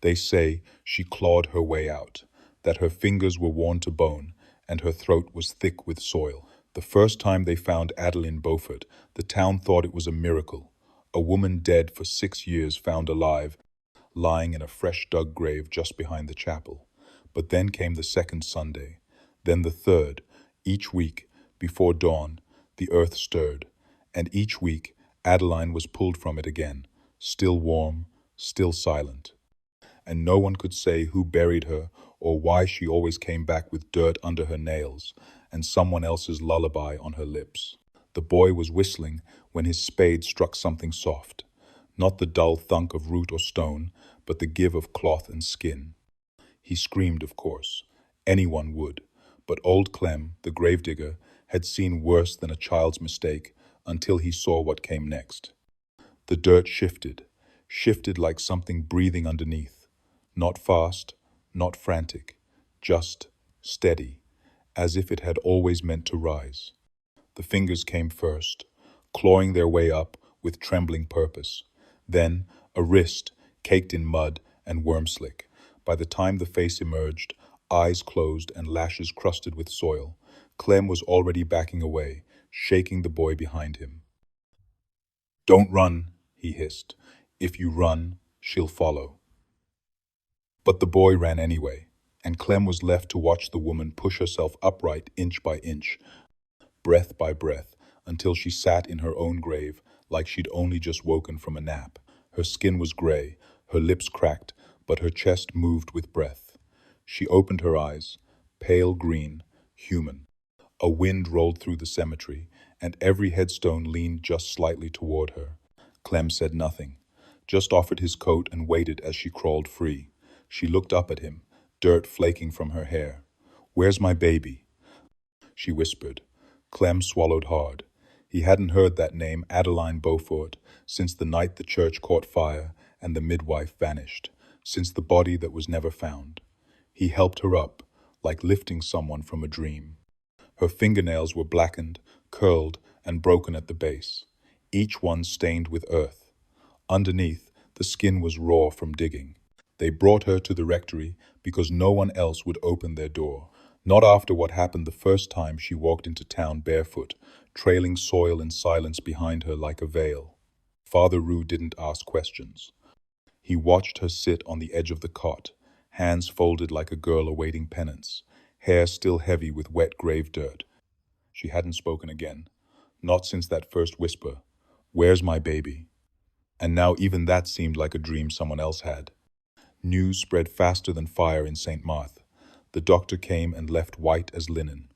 They say she clawed her way out, that her fingers were worn to bone, and her throat was thick with soil. The first time they found Adeline Beaufort, the town thought it was a miracle. A woman dead for 6 years found alive, lying in a fresh-dug grave just behind the chapel. But then came the second Sunday, then the third. Each week, before dawn, the earth stirred, and each week Adeline was pulled from it again, still warm, still silent. And no one could say who buried her or why she always came back with dirt under her nails and someone else's lullaby on her lips. The boy was whistling when his spade struck something soft, not the dull thunk of root or stone, but the give of cloth and skin. He screamed, of course. Anyone would. But old Clem, the gravedigger, had seen worse than a child's mistake until he saw what came next. The dirt shifted like something breathing underneath. Not fast, not frantic, just steady, as if it had always meant to rise. The fingers came first, clawing their way up with trembling purpose. Then a wrist, caked in mud and worm slick. By the time the face emerged, eyes closed and lashes crusted with soil, Clem was already backing away, shaking the boy behind him. "Don't run," he hissed. "If you run, she'll follow." But the boy ran anyway, and Clem was left to watch the woman push herself upright inch by inch, breath by breath, until she sat in her own grave like she'd only just woken from a nap. Her skin was gray, her lips cracked, but her chest moved with breath. She opened her eyes, pale green, human. A wind rolled through the cemetery, and every headstone leaned just slightly toward her. Clem said nothing, just offered his coat and waited as she crawled free. She looked up at him, dirt flaking from her hair. "Where's my baby?" she whispered. Clem swallowed hard. He hadn't heard that name, Adeline Beaufort, since the night the church caught fire and the midwife vanished, since the body that was never found. He helped her up, like lifting someone from a dream. Her fingernails were blackened, curled, and broken at the base, each one stained with earth. Underneath, the skin was raw from digging. They brought her to the rectory because no one else would open their door. Not after what happened the first time she walked into town barefoot, trailing soil and silence behind her like a veil. Father Rue didn't ask questions. He watched her sit on the edge of the cot, hands folded like a girl awaiting penance, hair still heavy with wet grave dirt. She hadn't spoken again, not since that first whisper, "Where's my baby?" And now even that seemed like a dream someone else had. News spread faster than fire in St. Marthe. The doctor came and left white as linen.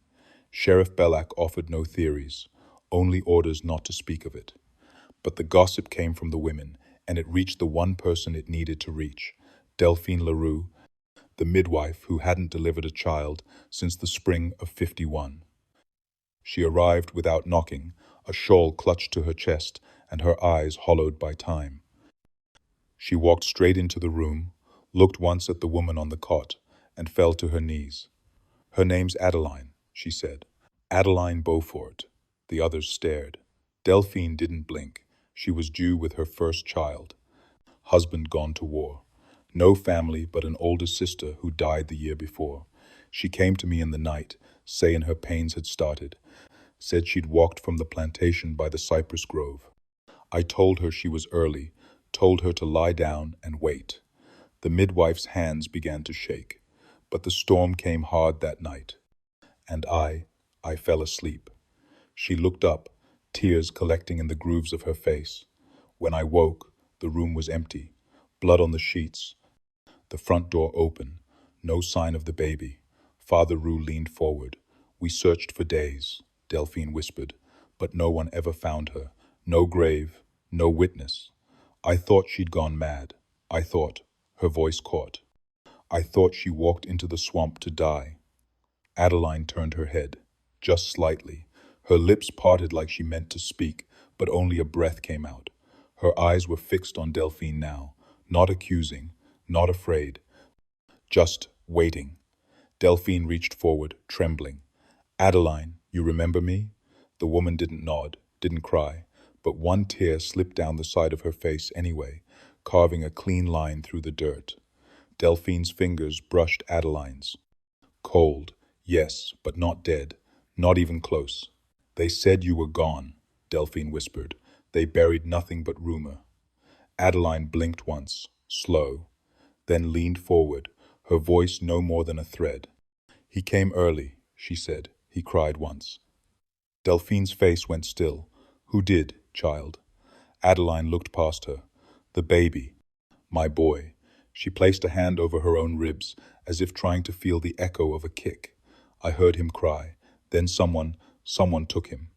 Sheriff Belloc offered no theories, only orders not to speak of it. But the gossip came from the women, and it reached the one person it needed to reach, Delphine Leroux, the midwife who hadn't delivered a child since the spring of '51. She arrived without knocking, a shawl clutched to her chest and her eyes hollowed by time. She walked straight into the room, looked once at the woman on the cot, and fell to her knees. "Her name's Adeline," she said. "Adeline Beaufort." The others stared. Delphine didn't blink. She was due with her first child. Husband gone to war. No family but an older sister who died the year before. She came to me in the night, saying her pains had started. Said she'd walked from the plantation by the cypress grove. I told her she was early, told her to lie down and wait. The midwife's hands began to shake. But the storm came hard that night. And I fell asleep. She looked up, tears collecting in the grooves of her face. When I woke, the room was empty, blood on the sheets. The front door open, no sign of the baby. Father Rue leaned forward. "We searched for days," Delphine whispered, "but no one ever found her. No grave, no witness. I thought she'd gone mad. I thought," her voice caught, "I thought she walked into the swamp to die." Adeline turned her head, just slightly. Her lips parted like she meant to speak, but only a breath came out. Her eyes were fixed on Delphine now, not accusing, not afraid, just waiting. Delphine reached forward, trembling. "Adeline, you remember me?" The woman didn't nod, didn't cry, but one tear slipped down the side of her face anyway, carving a clean line through the dirt. Delphine's fingers brushed Adeline's. Cold, yes, but not dead, not even close. They said you were gone, Delphine whispered. They buried nothing but rumor. Adeline blinked once, slow, then leaned forward, her voice no more than a thread. He came early, she said. He cried once. Delphine's face went still. Who did, child? Adeline looked past her. The baby. My boy. She placed a hand over her own ribs, as if trying to feel the echo of a kick. I heard him cry. Then someone took him.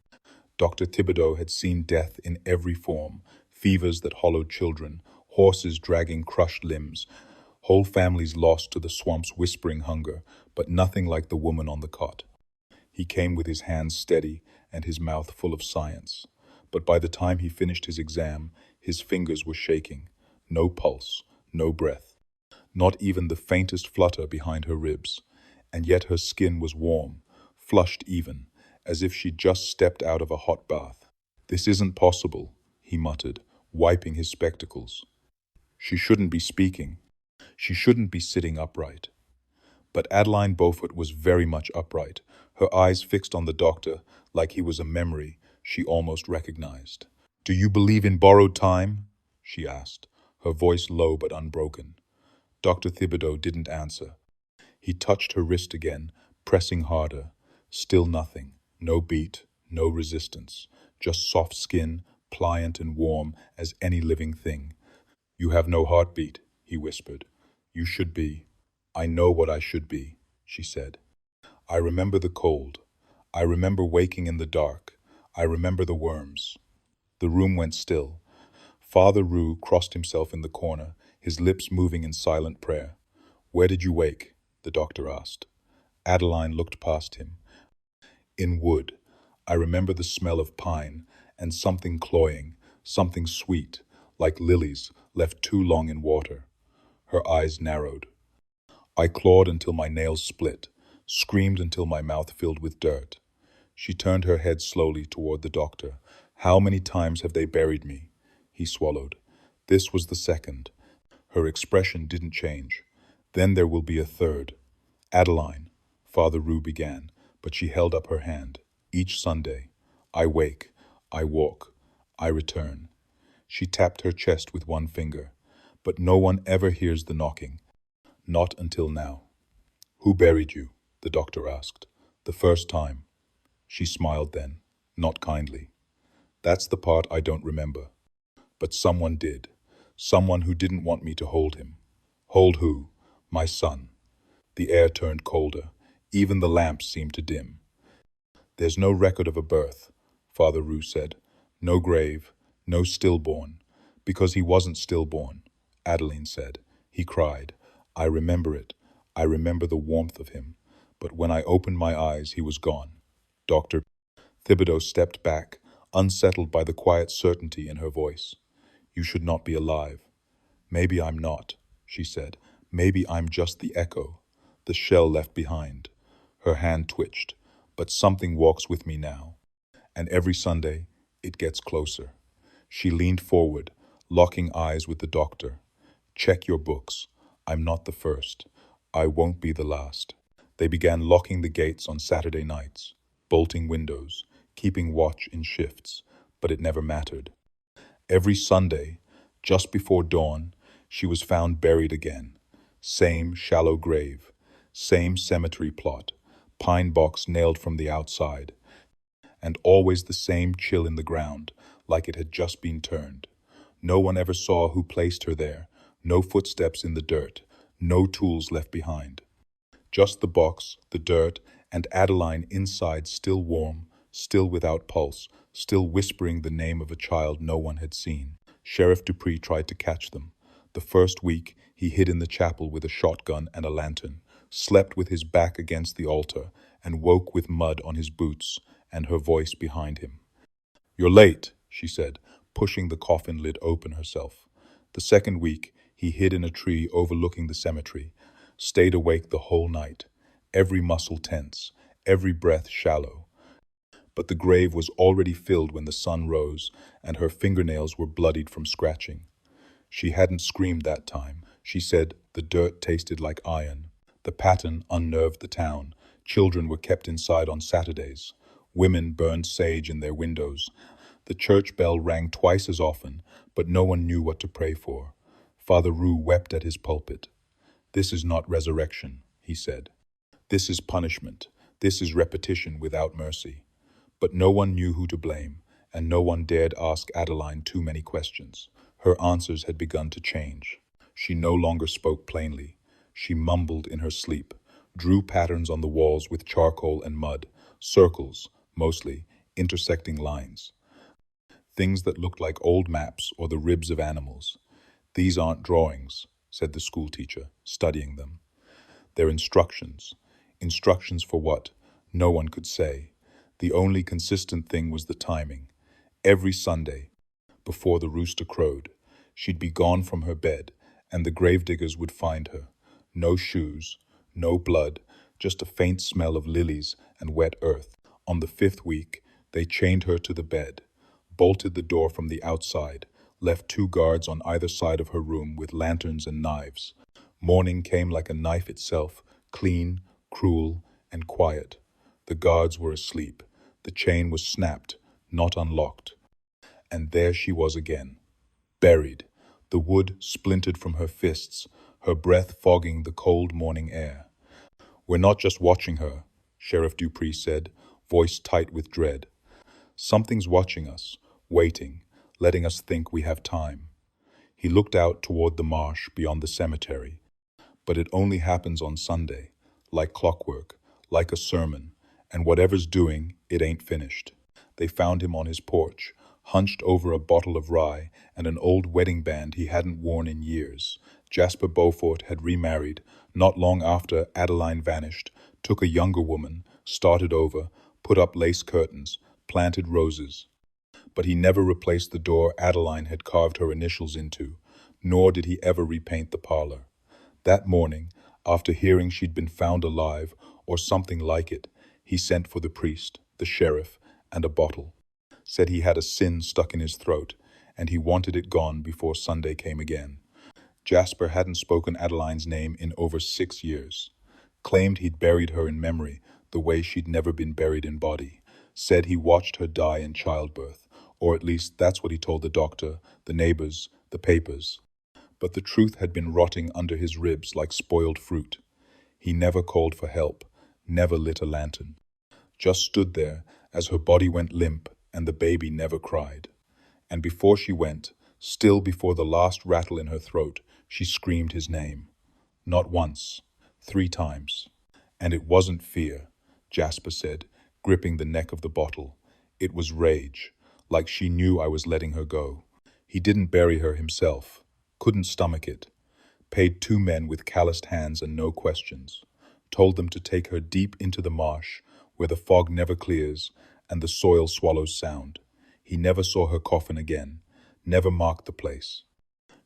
Dr. Thibodeau had seen death in every form, fevers that hollowed children, horses dragging crushed limbs, whole families lost to the swamp's whispering hunger, but nothing like the woman on the cot. He came with his hands steady and his mouth full of science. But by the time he finished his exam, his fingers were shaking. No pulse, no breath, not even the faintest flutter behind her ribs. And yet her skin was warm, flushed even, as if she'd just stepped out of a hot bath. This isn't possible, he muttered, wiping his spectacles. She shouldn't be speaking. She shouldn't be sitting upright. But Adeline Beaufort was very much upright, her eyes fixed on the doctor like he was a memory she almost recognized. Do you believe in borrowed time? She asked, her voice low but unbroken. Dr. Thibodeau didn't answer. He touched her wrist again, pressing harder. Still nothing. No beat, no resistance. Just soft skin, pliant and warm as any living thing. You have no heartbeat, he whispered. You should be. I know what I should be, she said. I remember the cold. I remember waking in the dark. I remember the worms. The room went still. Father Roux crossed himself in the corner, his lips moving in silent prayer. Where did you wake? The doctor asked. Adeline looked past him. In wood. I remember the smell of pine and something cloying, something sweet, like lilies left too long in water. Her eyes narrowed. I clawed until my nails split, screamed until my mouth filled with dirt. She turned her head slowly toward the doctor. How many times have they buried me? He swallowed. This was the second. Her expression didn't change. Then there will be a third. Adeline, Father Roux began, but she held up her hand. Each Sunday, I wake, I walk, I return. She tapped her chest with one finger. But no one ever hears the knocking. Not until now. Who buried you? The doctor asked. The first time. She smiled then, not kindly. That's the part I don't remember. But someone did. Someone who didn't want me to hold him. Hold who? My son. The air turned colder. Even the lamps seemed to dim. There's no record of a birth, Father Roux said. No grave, no stillborn. Because he wasn't stillborn, Adeline said. He cried. I remember it. I remember the warmth of him. But when I opened my eyes, he was gone. Dr. Thibodeau stepped back, unsettled by the quiet certainty in her voice. You should not be alive. Maybe I'm not, she said. Maybe I'm just the echo, the shell left behind. Her hand twitched. But something walks with me now. And every Sunday, it gets closer. She leaned forward, locking eyes with the doctor. Check your books. I'm not the first. I won't be the last. They began locking the gates on Saturday nights, bolting windows, keeping watch in shifts, but it never mattered. Every Sunday, just before dawn, she was found buried again. Same shallow grave, same cemetery plot, pine box nailed from the outside, and always the same chill in the ground, like it had just been turned. No one ever saw who placed her there, no footsteps in the dirt, no tools left behind. Just the box, the dirt, and Adeline inside still warm, still without pulse, still whispering the name of a child no one had seen. Sheriff Dupree tried to catch them. The first week, he hid in the chapel with a shotgun and a lantern, slept with his back against the altar, and woke with mud on his boots and her voice behind him. You're late, she said, pushing the coffin lid open herself. The second week, he hid in a tree overlooking the cemetery, stayed awake the whole night, every muscle tense, every breath shallow. But the grave was already filled when the sun rose, and her fingernails were bloodied from scratching. She hadn't screamed that time. She said, The dirt tasted like iron. The pattern unnerved the town. Children were kept inside on Saturdays. Women burned sage in their windows. The church bell rang twice as often, but no one knew what to pray for. Father Roux wept at his pulpit. "This is not resurrection," he said. "This is punishment. This is repetition without mercy." But no one knew who to blame, and no one dared ask Adeline too many questions. Her answers had begun to change. She no longer spoke plainly. She mumbled in her sleep, drew patterns on the walls with charcoal and mud, circles, mostly, intersecting lines. Things that looked like old maps or the ribs of animals. "These aren't drawings," said the schoolteacher, studying them. "They're instructions." Instructions for what? No one could say. The only consistent thing was the timing. Every Sunday, before the rooster crowed, she'd be gone from her bed, and the gravediggers would find her. No shoes, no blood, just a faint smell of lilies and wet earth. On the 5th week, they chained her to the bed, bolted the door from the outside, left 2 guards on either side of her room with lanterns and knives. Morning came like a knife itself, clean, cruel, and quiet. The guards were asleep. The chain was snapped, not unlocked. And there she was again, buried, the wood splintered from her fists, her breath fogging the cold morning air. "We're not just watching her," Sheriff Dupree said, voice tight with dread. "Something's watching us, waiting, letting us think we have time." He looked out toward the marsh beyond the cemetery. "But it only happens on Sunday, like clockwork, like a sermon, and whatever's doing, it ain't finished." They found him on his porch, hunched over a bottle of rye and an old wedding band he hadn't worn in years. Jasper Beaufort had remarried, not long after Adeline vanished, took a younger woman, started over, put up lace curtains, planted roses. But he never replaced the door Adeline had carved her initials into, nor did he ever repaint the parlor. That morning, after hearing she'd been found alive, or something like it, he sent for the priest, the sheriff, and a bottle. Said he had a sin stuck in his throat, and he wanted it gone before Sunday came again. Jasper hadn't spoken Adeline's name in over 6 years. Claimed he'd buried her in memory, the way she'd never been buried in body. Said he watched her die in childbirth, or at least that's what he told the doctor, the neighbors, the papers. But the truth had been rotting under his ribs like spoiled fruit. He never called for help, never lit a lantern. Just stood there as her body went limp and the baby never cried. And before she went, still before the last rattle in her throat, she screamed his name. Not once, 3 times. And it wasn't fear, Jasper said, gripping the neck of the bottle. It was rage, like she knew I was letting her go. He didn't bury her himself, couldn't stomach it. Paid 2 men with calloused hands and no questions. Told them to take her deep into the marsh, where the fog never clears and the soil swallows sound. He never saw her coffin again, never marked the place.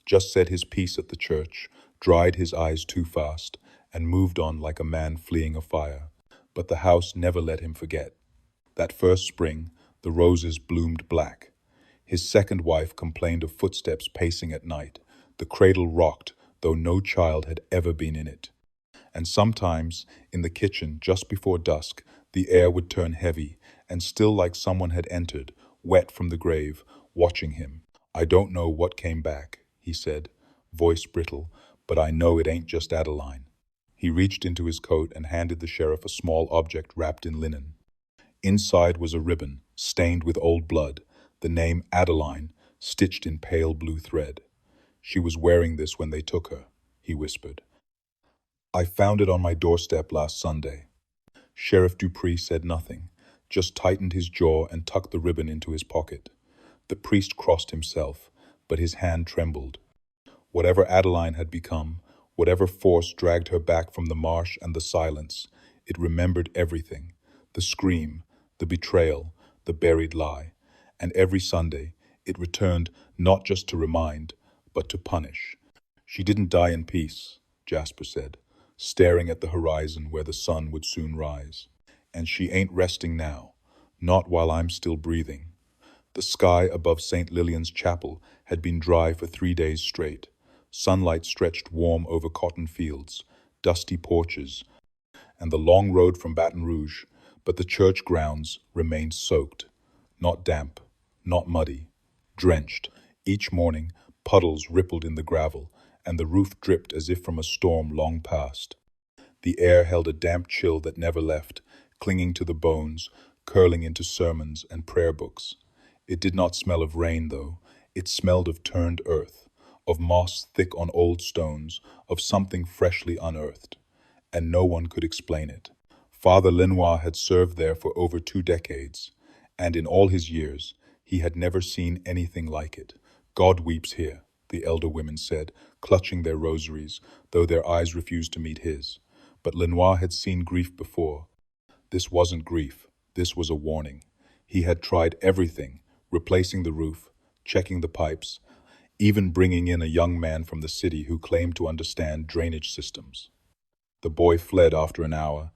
Just said his piece at the church, dried his eyes too fast, and moved on like a man fleeing a fire. But the house never let him forget. That first spring, the roses bloomed black. His second wife complained of footsteps pacing at night. The cradle rocked, though no child had ever been in it. And sometimes, in the kitchen just before dusk, the air would turn heavy, and still like someone had entered, wet from the grave, watching him. "I don't know what came back," he said, voice brittle, "but I know it ain't just Adeline." He reached into his coat and handed the sheriff a small object wrapped in linen. Inside was a ribbon, stained with old blood, the name Adeline, stitched in pale blue thread. "She was wearing this when they took her," he whispered. "I found it on my doorstep last Sunday." Sheriff Dupree said nothing, just tightened his jaw and tucked the ribbon into his pocket. The priest crossed himself, but his hand trembled. Whatever Adeline had become, whatever force dragged her back from the marsh and the silence, it remembered everything, the scream, the betrayal, the buried lie. And every Sunday, it returned not just to remind, but to punish. "She didn't die in peace," Jasper said, staring at the horizon where the sun would soon rise. "And she ain't resting now, not while I'm still breathing." The sky above St. Lillian's Chapel had been dry for 3 days straight. Sunlight stretched warm over cotton fields, dusty porches, and the long road from Baton Rouge, but the church grounds remained soaked. Not damp, not muddy, drenched. Each morning, puddles rippled in the gravel, and the roof dripped as if from a storm long past. The air held a damp chill that never left, clinging to the bones, curling into sermons and prayer books. It did not smell of rain, though. It smelled of turned earth, of moss thick on old stones, of something freshly unearthed. And no one could explain it. Father Lenoir had served there for over 2 decades, and in all his years, he had never seen anything like it. God weeps here, the elder women said, clutching their rosaries, though their eyes refused to meet his. But Lenoir had seen grief before. This wasn't grief, this was a warning. He had tried everything, replacing the roof, checking the pipes, even bringing in a young man from the city who claimed to understand drainage systems. The boy fled after an hour,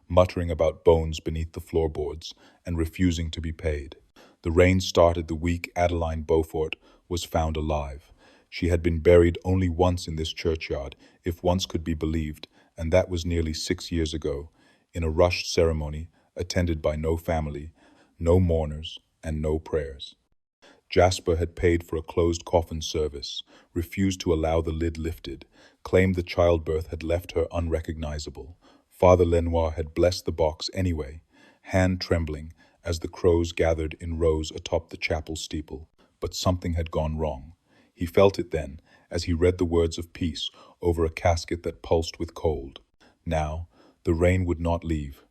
muttering about bones beneath the floorboards and refusing to be paid. The rain started the week Adeline Beaufort was found alive. She had been buried only once in this churchyard, if once could be believed, and that was nearly 6 years ago, in a rushed ceremony attended by no family, no mourners, and no prayers. Jasper had paid for a closed coffin service, refused to allow the lid lifted, claimed the childbirth had left her unrecognizable. Father Lenoir had blessed the box anyway, hand trembling as the crows gathered in rows atop the chapel steeple. But something had gone wrong. He felt it then, as he read the words of peace over a casket that pulsed with cold. Now, the rain would not leave.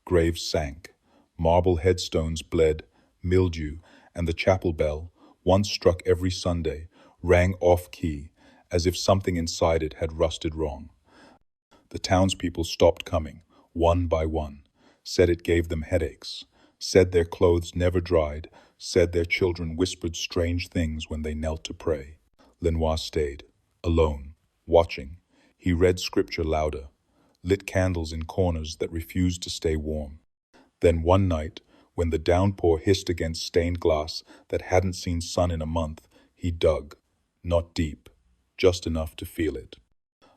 Graves sank. Marble headstones bled, mildew, and the chapel bell, once struck every Sunday, rang off-key, as if something inside it had rusted wrong. The townspeople stopped coming, one by one, said it gave them headaches, said their clothes never dried, said their children whispered strange things when they knelt to pray. Lenoir stayed, alone, watching. He read scripture louder, lit candles in corners that refused to stay warm. Then one night, when the downpour hissed against stained glass that hadn't seen sun in a month, he dug, not deep, just enough to feel it.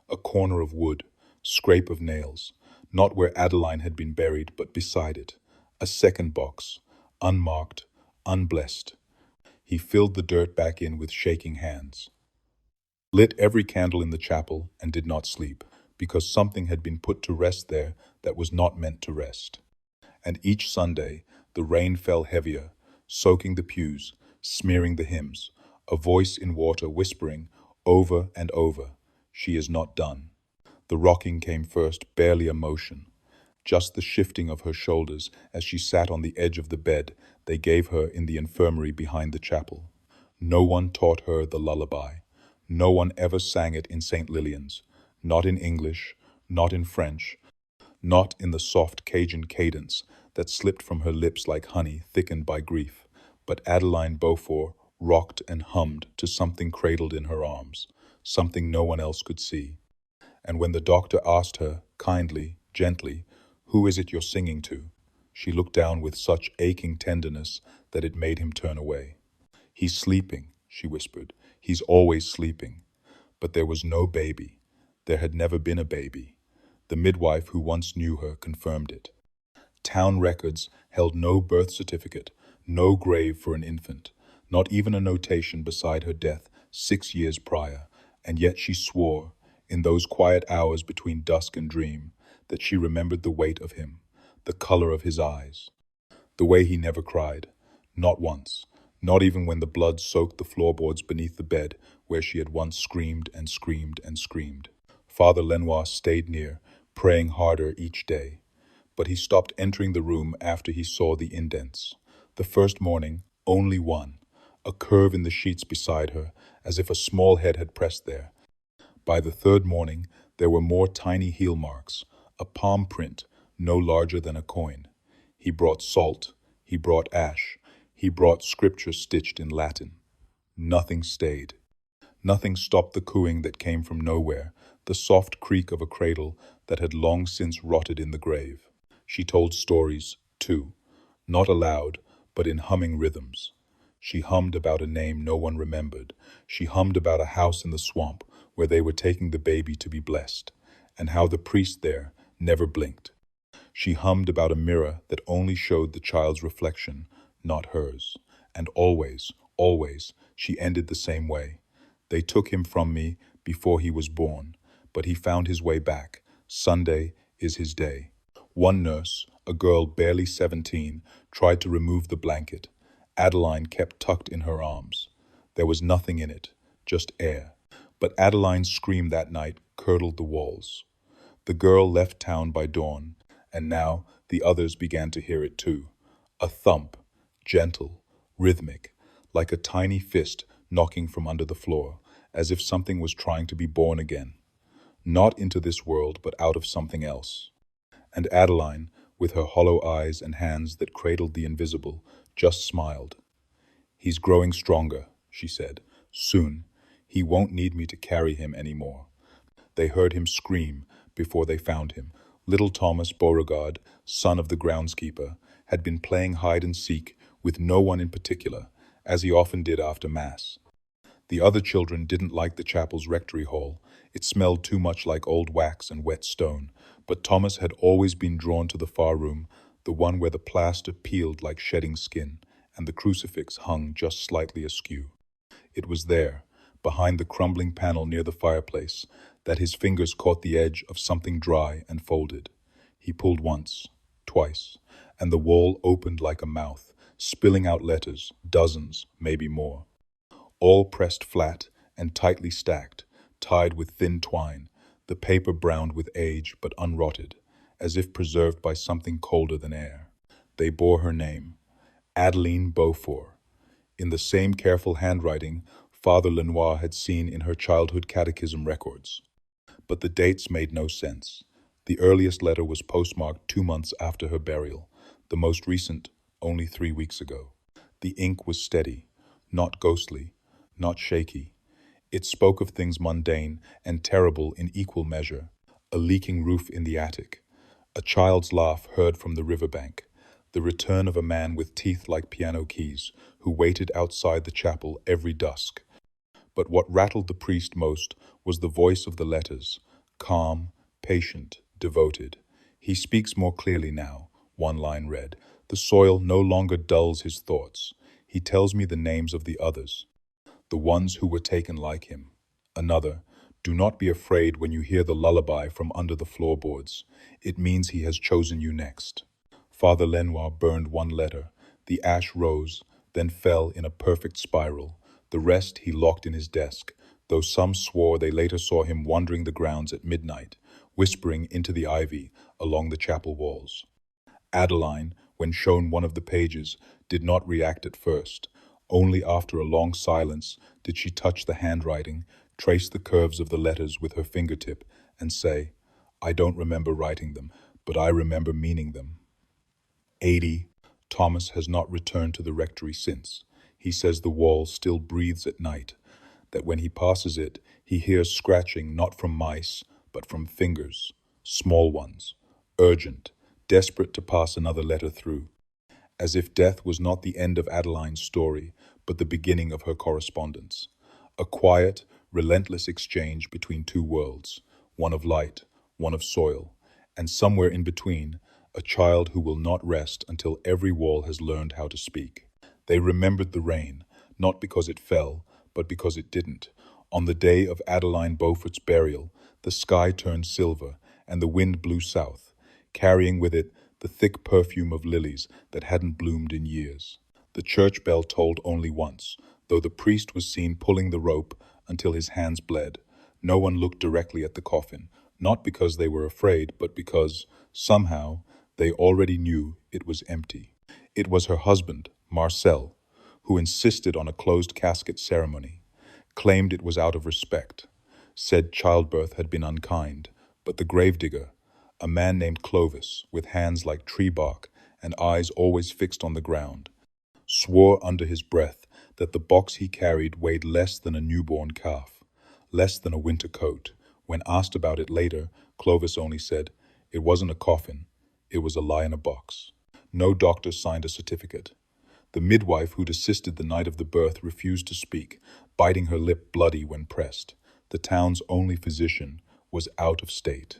A corner of wood, scrape of nails, not where Adeline had been buried, but beside it. A second box, unmarked, unblessed. He filled the dirt back in with shaking hands. Lit every candle in the chapel and did not sleep, because something had been put to rest there that was not meant to rest. And each Sunday, the rain fell heavier, soaking the pews, smearing the hymns, a voice in water whispering over and over, "She is not done." The rocking came first, barely a motion, just the shifting of her shoulders as she sat on the edge of the bed they gave her in the infirmary behind the chapel. No one taught her the lullaby. No one ever sang it in St. Lillian's, not in English, not in French, not in the soft Cajun cadence that slipped from her lips like honey thickened by grief. But Adeline Beaufort rocked and hummed to something cradled in her arms, something no one else could see. And when the doctor asked her, kindly, gently, "Who is it you're singing to?" she looked down with such aching tenderness that it made him turn away. "He's sleeping," she whispered. "He's always sleeping." But there was no baby. There had never been a baby. The midwife who once knew her confirmed it. Town records held no birth certificate, no grave for an infant, not even a notation beside her death 6 years prior, and yet she swore, in those quiet hours between dusk and dream, that she remembered the weight of him, the color of his eyes, the way he never cried, not once, not even when the blood soaked the floorboards beneath the bed where she had once screamed and screamed and screamed. Father Lenoir stayed near, praying harder each day. But he stopped entering the room after he saw the indents. The first morning, only one, a curve in the sheets beside her, as if a small head had pressed there. By the third morning, there were more tiny heel marks, a palm print no larger than a coin. He brought salt, he brought ash, he brought scripture stitched in Latin. Nothing stayed. Nothing stopped the cooing that came from nowhere, the soft creak of a cradle that had long since rotted in the grave. She told stories, too, not aloud, but in humming rhythms. She hummed about a name no one remembered. She hummed about a house in the swamp where they were taking the baby to be blessed, and how the priest there never blinked. She hummed about a mirror that only showed the child's reflection, not hers. And always, always, she ended the same way. They took him from me before he was born, but he found his way back. Sunday is his day. One nurse, a girl barely 17, tried to remove the blanket. Adeline kept tucked in her arms. There was nothing in it, just air. But Adeline's scream that night curdled the walls. The girl left town by dawn, and now the others began to hear it too. A thump, gentle, rhythmic, like a tiny fist knocking from under the floor, as if something was trying to be born again. Not into this world, but out of something else. And Adeline, with her hollow eyes and hands that cradled the invisible, just smiled. "He's growing stronger," she said. "Soon, he won't need me to carry him anymore." They heard him scream before they found him. Little Thomas Beauregard, son of the groundskeeper, had been playing hide and seek with no one in particular, as he often did after Mass. The other children didn't like the chapel's rectory hall. It smelled too much like old wax and wet stone. But Thomas had always been drawn to the far room, the one where the plaster peeled like shedding skin, and the crucifix hung just slightly askew. It was there, behind the crumbling panel near the fireplace, that his fingers caught the edge of something dry and folded. He pulled once, twice, and the wall opened like a mouth, spilling out letters, dozens, maybe more. All pressed flat and tightly stacked, tied with thin twine, the paper browned with age but unrotted, as if preserved by something colder than air. They bore her name, Adeline Beaufort, in the same careful handwriting Father Lenoir had seen in her childhood catechism records. But the dates made no sense. The earliest letter was postmarked 2 months after her burial, the most recent only 3 weeks ago. The ink was steady, not ghostly, not shaky. It spoke of things mundane and terrible in equal measure: a leaking roof in the attic, a child's laugh heard from the riverbank, the return of a man with teeth like piano keys who waited outside the chapel every dusk. But what rattled the priest most was the voice of the letters, calm, patient, devoted. "He speaks more clearly now," one line read. "The soil no longer dulls his thoughts. He tells me the names of the others, the ones who were taken like him." Another, "Do not be afraid when you hear the lullaby from under the floorboards. It means he has chosen you next." Father Lenoir burned one letter. The ash rose, then fell in a perfect spiral. The rest he locked in his desk, though some swore they later saw him wandering the grounds at midnight, whispering into the ivy along the chapel walls. Adeline, when shown one of the pages, did not react at first. Only after a long silence did she touch the handwriting, trace the curves of the letters with her fingertip, and say, "I don't remember writing them, but I remember meaning them." 80. Thomas has not returned to the rectory since. He says the wall still breathes at night, that when he passes it, he hears scratching not from mice, but from fingers, small ones, urgent, desperate to pass another letter through. As if death was not the end of Adeline's story, but the beginning of her correspondence. A quiet, relentless exchange between two worlds, one of light, one of soil, and somewhere in between, a child who will not rest until every wall has learned how to speak. They remembered the rain, not because it fell, but because it didn't. On the day of Adeline Beaufort's burial, the sky turned silver and the wind blew south, carrying with it the thick perfume of lilies that hadn't bloomed in years. The church bell tolled only once, though the priest was seen pulling the rope until his hands bled. No one looked directly at the coffin, not because they were afraid, but because, somehow, they already knew it was empty. It was her husband, Marcel, who insisted on a closed casket ceremony, claimed it was out of respect, said childbirth had been unkind, but the gravedigger, a man named Clovis, with hands like tree bark and eyes always fixed on the ground, swore under his breath that the box he carried weighed less than a newborn calf, less than a winter coat. When asked about it later, Clovis only said, "It wasn't a coffin, it was a lie in a box." No doctor signed a certificate. The midwife who'd assisted the night of the birth refused to speak, biting her lip bloody when pressed. The town's only physician was out of state.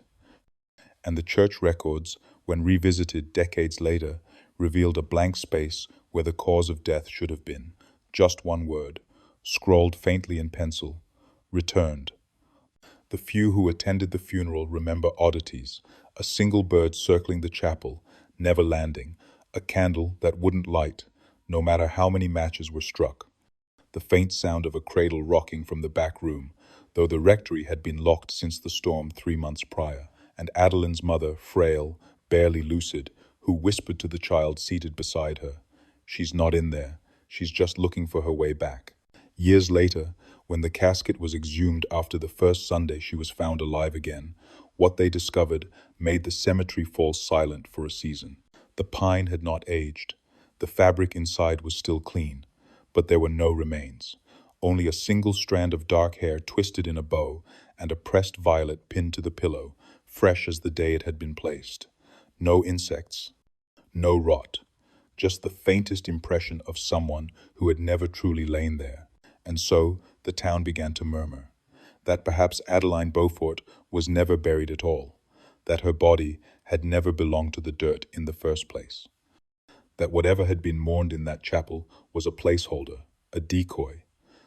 And the church records, when revisited decades later, revealed a blank space where the cause of death should have been. Just one word, scrawled faintly in pencil: returned. The few who attended the funeral remember oddities: a single bird circling the chapel, never landing, a candle that wouldn't light, no matter how many matches were struck, the faint sound of a cradle rocking from the back room, though the rectory had been locked since the storm 3 months prior, and Adeline's mother, frail, barely lucid, who whispered to the child seated beside her, "She's not in there, she's just looking for her way back." Years later, when the casket was exhumed after the first Sunday she was found alive again, what they discovered made the cemetery fall silent for a season. The pine had not aged. The fabric inside was still clean, but there were no remains. Only a single strand of dark hair twisted in a bow and a pressed violet pinned to the pillow, fresh as the day it had been placed. No insects, no rot, just the faintest impression of someone who had never truly lain there. And so the town began to murmur that perhaps Adeline Beaufort was never buried at all, that her body had never belonged to the dirt in the first place, that whatever had been mourned in that chapel was a placeholder, a decoy,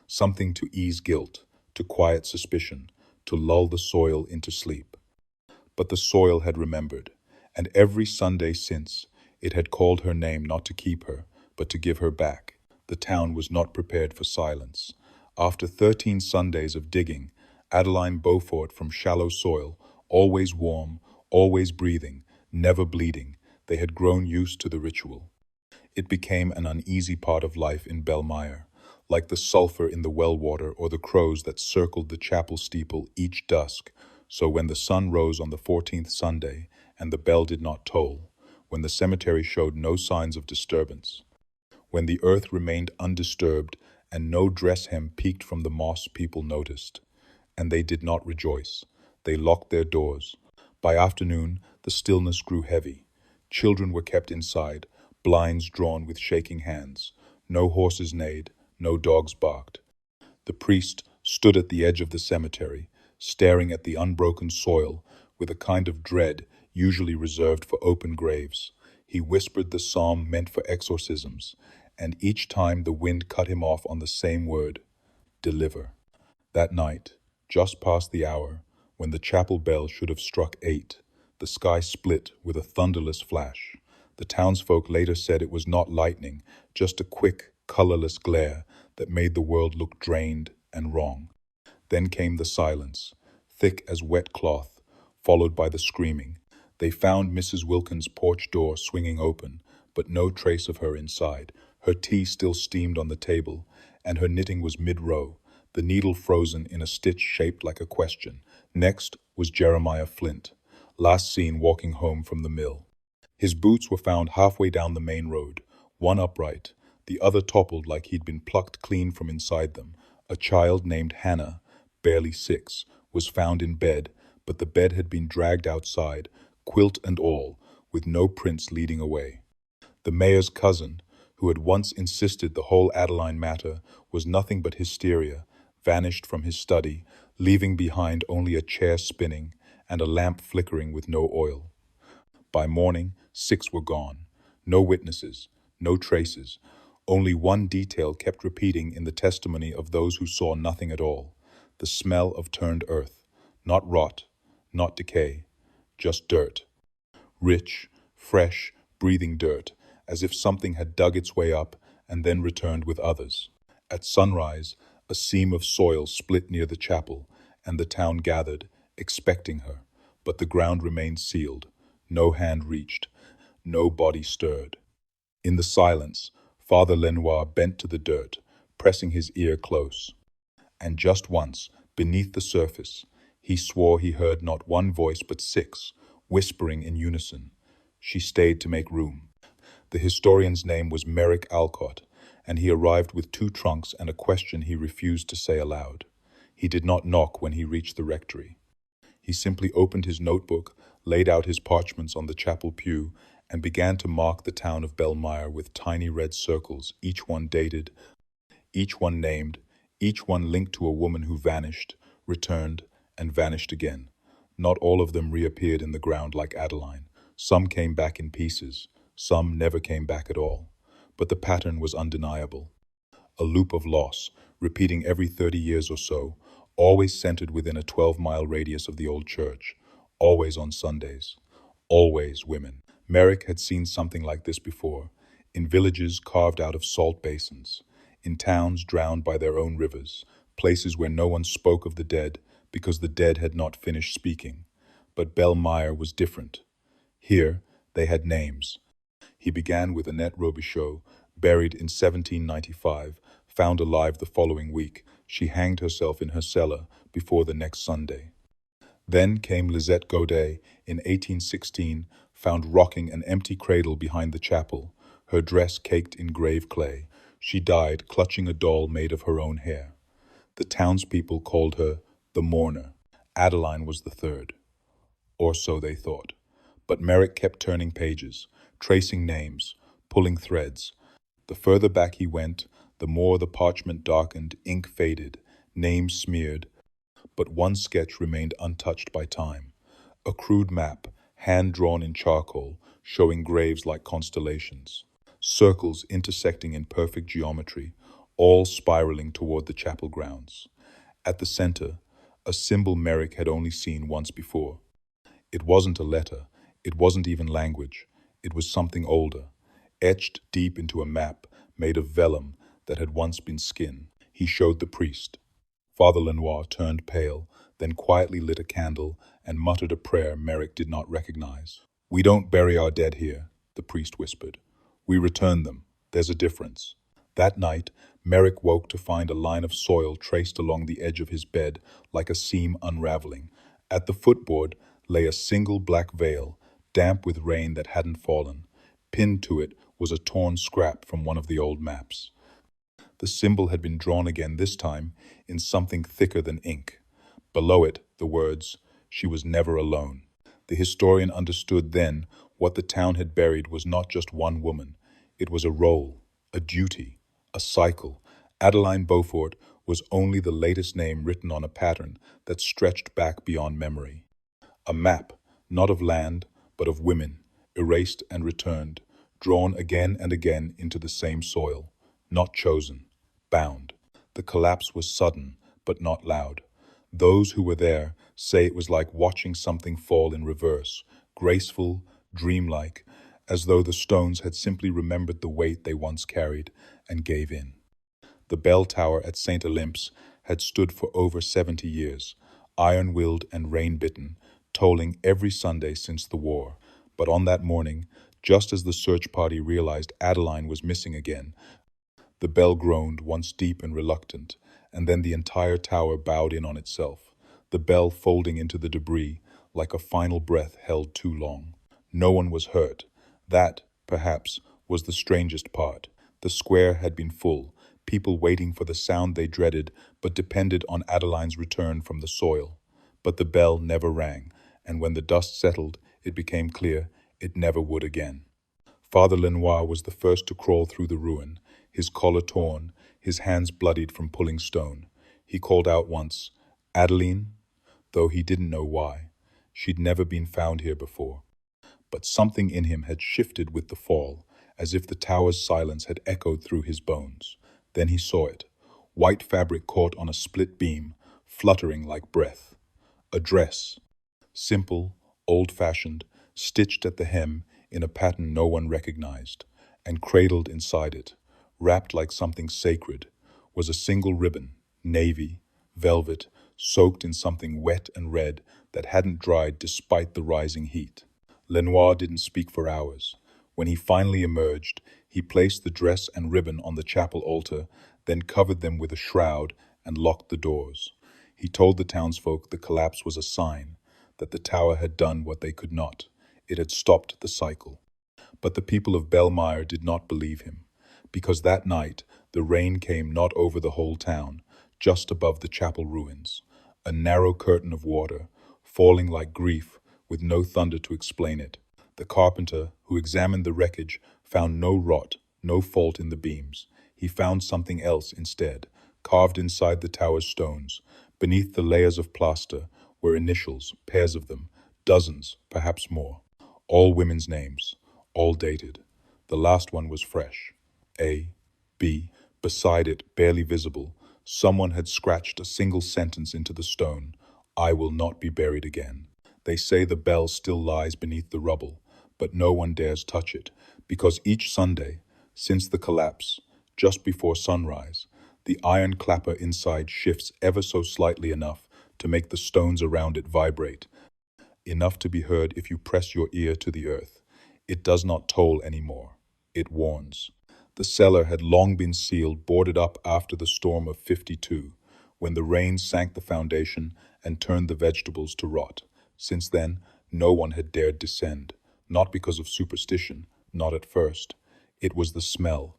something to ease guilt, to quiet suspicion, to lull the soil into sleep. But the soil had remembered, and every Sunday since, it had called her name not to keep her, but to give her back. The town was not prepared for silence. After 13 Sundays of digging, Adeline Beaufort from shallow soil, always warm, always breathing, never bleeding, they had grown used to the ritual. It became an uneasy part of life in Belmire, like the sulfur in the well water or the crows that circled the chapel steeple each dusk. So when the sun rose on the 14th Sunday and the bell did not toll, when the cemetery showed no signs of disturbance, when the earth remained undisturbed and no dress hem peeked from the moss, people noticed. And they did not rejoice. They locked their doors. By afternoon, the stillness grew heavy. Children were kept inside, blinds drawn with shaking hands. No horses neighed, no dogs barked. The priest stood at the edge of the cemetery, staring at the unbroken soil with a kind of dread usually reserved for open graves. He whispered the psalm meant for exorcisms, and each time the wind cut him off on the same word: deliver. That night, just past the hour, when the chapel bell should have struck 8, the sky split with a thunderless flash. The townsfolk later said it was not lightning, just a quick, colorless glare that made the world look drained and wrong. Then came the silence, thick as wet cloth, followed by the screaming. They found Mrs. Wilkins' porch door swinging open, but no trace of her inside. Her tea still steamed on the table, and her knitting was mid-row, the needle frozen in a stitch shaped like a question. Next was Jeremiah Flint, last seen walking home from the mill. His boots were found halfway down the main road, one upright, the other toppled like he'd been plucked clean from inside them. A child named Hannah, barely 6, was found in bed, but the bed had been dragged outside, quilt and all, with no prints leading away. The mayor's cousin, who had once insisted the whole Adeline matter was nothing but hysteria, vanished from his study, leaving behind only a chair spinning and a lamp flickering with no oil. By morning, 6 were gone. No witnesses, no traces. Only one detail kept repeating in the testimony of those who saw nothing at all: the smell of turned earth. Not rot, not decay, just dirt. Rich, fresh, breathing dirt, as if something had dug its way up and then returned with others. At sunrise, a seam of soil split near the chapel, and the town gathered, expecting her, but the ground remained sealed. No hand reached, no body stirred. In the silence, Father Lenoir bent to the dirt, pressing his ear close. And just once, beneath the surface, he swore he heard not one voice but 6, whispering in unison. She stayed to make room. The historian's name was Merrick Alcott, and he arrived with 2 trunks and a question he refused to say aloud. He did not knock when he reached the rectory. He simply opened his notebook, laid out his parchments on the chapel pew, and began to mark the town of Belmire with tiny red circles, each one dated, each one named, each one linked to a woman who vanished, returned, and vanished again. Not all of them reappeared in the ground like Adeline. Some came back in pieces, some never came back at all. But the pattern was undeniable. A loop of loss, repeating every 30 years or so, always centered within a 12-mile radius of the old church, always on Sundays, always women. Merrick had seen something like this before, in villages carved out of salt basins, in towns drowned by their own rivers, places where no one spoke of the dead because the dead had not finished speaking. But Belmire was different. Here, they had names. He began with Annette Robichaud, buried in 1795, found alive the following week. She hanged herself in her cellar before the next Sunday. Then came Lisette Godet in 1816, found rocking an empty cradle behind the chapel, her dress caked in grave clay. She died clutching a doll made of her own hair. The townspeople called her the mourner. Adeline was the third, or so they thought. But Merrick kept turning pages, tracing names, pulling threads. The further back he went, the more the parchment darkened, ink faded, names smeared, but one sketch remained untouched by time. A crude map, hand-drawn in charcoal, showing graves like constellations. Circles intersecting in perfect geometry, all spiraling toward the chapel grounds. At the center, a symbol Merrick had only seen once before. It wasn't a letter, it wasn't even language. It was something older, etched deep into a map made of vellum that had once been skin. He showed the priest. Father Lenoir turned pale, then quietly lit a candle and muttered a prayer Merrick did not recognize. "We don't bury our dead here," the priest whispered. "We return them. There's a difference." That night, Merrick woke to find a line of soil traced along the edge of his bed like a seam unraveling. At the footboard lay a single black veil, damp with rain that hadn't fallen. Pinned to it was a torn scrap from one of the old maps. The symbol had been drawn again, this time in something thicker than ink. Below it, the words, "She was never alone." The historian understood then what the town had buried was not just one woman. It was a role, a duty, a cycle. Adeline Beaufort was only the latest name written on a pattern that stretched back beyond memory. A map, not of land, but of women, erased and returned, drawn again and again into the same soil, not chosen, bound. The collapse was sudden, but not loud. Those who were there say it was like watching something fall in reverse, graceful, dreamlike, as though the stones had simply remembered the weight they once carried and gave in. The bell tower at St. Olymp's had stood for over 70 years, iron-willed and rain-bitten, tolling every Sunday since the war. But on that morning, just as the search party realized Adeline was missing again, the bell groaned, once deep and reluctant, and then the entire tower bowed in on itself, the bell folding into the debris like a final breath held too long. No one was hurt. That, perhaps, was the strangest part. The square had been full, people waiting for the sound they dreaded but depended on Adeline's return from the soil. But the bell never rang, and when the dust settled, it became clear it never would again. Father Lenoir was the first to crawl through the ruin, his collar torn, his hands bloodied from pulling stone. He called out once, "Adeline," though he didn't know why. She'd never been found here before. But something in him had shifted with the fall, as if the tower's silence had echoed through his bones. Then he saw it, white fabric caught on a split beam, fluttering like breath. A dress, simple, old-fashioned, stitched at the hem in a pattern no one recognized, and cradled inside it, wrapped like something sacred, was a single ribbon, navy, velvet, soaked in something wet and red that hadn't dried despite the rising heat. Lenoir didn't speak for hours. When he finally emerged, he placed the dress and ribbon on the chapel altar, then covered them with a shroud and locked the doors. He told the townsfolk the collapse was a sign, that the tower had done what they could not. It had stopped the cycle. But the people of Belmire did not believe him, because that night the rain came not over the whole town, just above the chapel ruins, a narrow curtain of water, falling like grief with no thunder to explain it. The carpenter, who examined the wreckage, found no rot, no fault in the beams. He found something else instead, carved inside the tower's stones. Beneath the layers of plaster were initials, pairs of them, dozens, perhaps more. All women's names, all dated. The last one was fresh. A. B. Beside it, barely visible, someone had scratched a single sentence into the stone. I will not be buried again. They say the bell still lies beneath the rubble, but no one dares touch it, because each Sunday, since the collapse, just before sunrise, the iron clapper inside shifts ever so slightly enough to make the stones around it vibrate, enough to be heard if you press your ear to the earth. It does not toll anymore. It warns. The cellar had long been sealed, boarded up after the storm of '52, when the rain sank the foundation and turned the vegetables to rot. Since then, no one had dared descend, not because of superstition, not at first. It was the smell,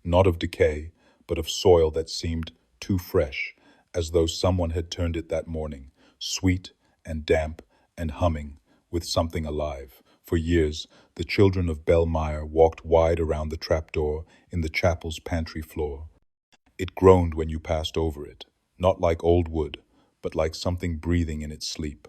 not of decay, but of soil that seemed too fresh, as though someone had turned it that morning, sweet and damp and humming with something alive. For years, the children of Belmire walked wide around the trapdoor in the chapel's pantry floor. It groaned when you passed over it, not like old wood, but like something breathing in its sleep.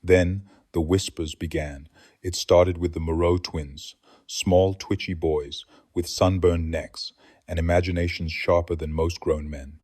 Then the whispers began. It started with the Moreau twins, small twitchy boys with sunburned necks and imaginations sharper than most grown men.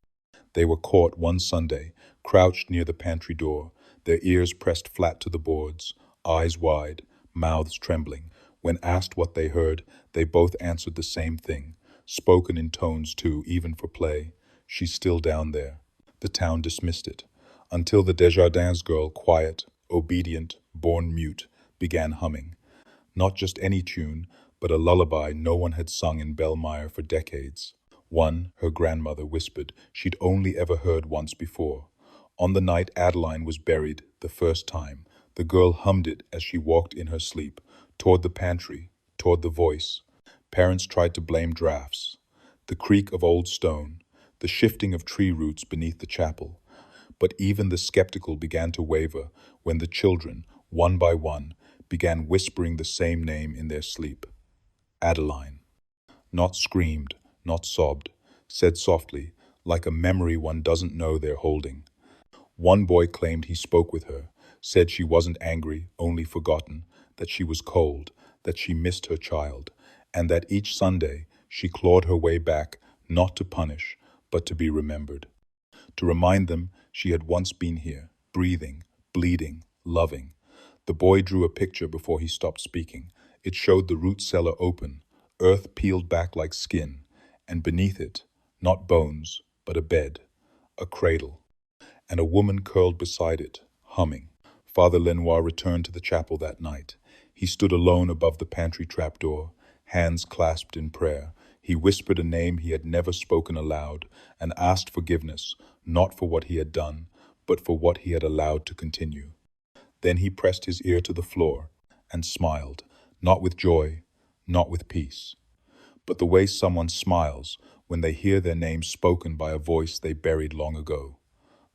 They were caught one Sunday, crouched near the pantry door, their ears pressed flat to the boards, eyes wide, mouths trembling. When asked what they heard, they both answered the same thing, spoken in tones too, even for play. She's still down there. The town dismissed it, until the Desjardins girl, quiet, obedient, born mute, began humming. Not just any tune, but a lullaby no one had sung in Belmire for decades. One, her grandmother whispered, she'd only ever heard once before. On the night Adeline was buried, the first time, the girl hummed it as she walked in her sleep, toward the pantry, toward the voice. Parents tried to blame drafts, the creak of old stone, the shifting of tree roots beneath the chapel. But even the skeptical began to waver when the children, one by one, began whispering the same name in their sleep. Adeline. Not screamed, not sobbed, said softly, like a memory one doesn't know they're holding. One boy claimed he spoke with her, said she wasn't angry, only forgotten, that she was cold, that she missed her child, and that each Sunday she clawed her way back, not to punish, but to be remembered. To remind them she had once been here, breathing, bleeding, loving. The boy drew a picture before he stopped speaking. It showed the root cellar open, earth peeled back like skin, and beneath it, not bones, but a bed, a cradle, and a woman curled beside it, humming. Father Lenoir returned to the chapel that night. He stood alone above the pantry trapdoor, hands clasped in prayer. He whispered a name he had never spoken aloud and asked forgiveness, not for what he had done, but for what he had allowed to continue. Then he pressed his ear to the floor and smiled, not with joy, not with peace, but the way someone smiles when they hear their name spoken by a voice they buried long ago.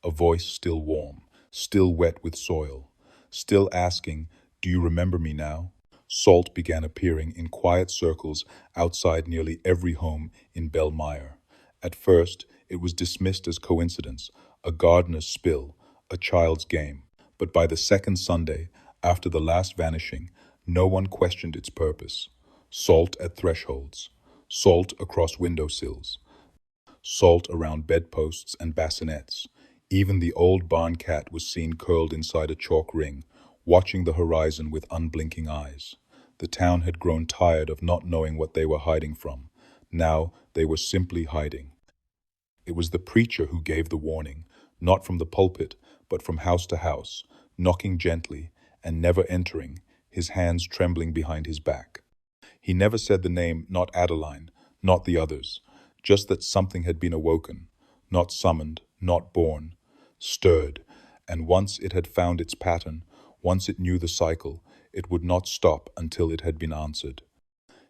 A voice still warm, still wet with soil, still asking, "Do you remember me now?" Salt began appearing in quiet circles outside nearly every home in Belmire. At first, it was dismissed as coincidence, a gardener's spill, a child's game. But by the second Sunday, after the last vanishing, no one questioned its purpose. Salt at thresholds, salt across windowsills, salt around bedposts and bassinets. Even the old barn cat was seen curled inside a chalk ring, watching the horizon with unblinking eyes. The town had grown tired of not knowing what they were hiding from. Now they were simply hiding. It was the preacher who gave the warning, not from the pulpit, but from house to house, knocking gently and never entering, his hands trembling behind his back. He never said the name, not Adeline, not the others, just that something had been awoken, not summoned, not born, stirred, and once it had found its pattern, once it knew the cycle, it would not stop until it had been answered.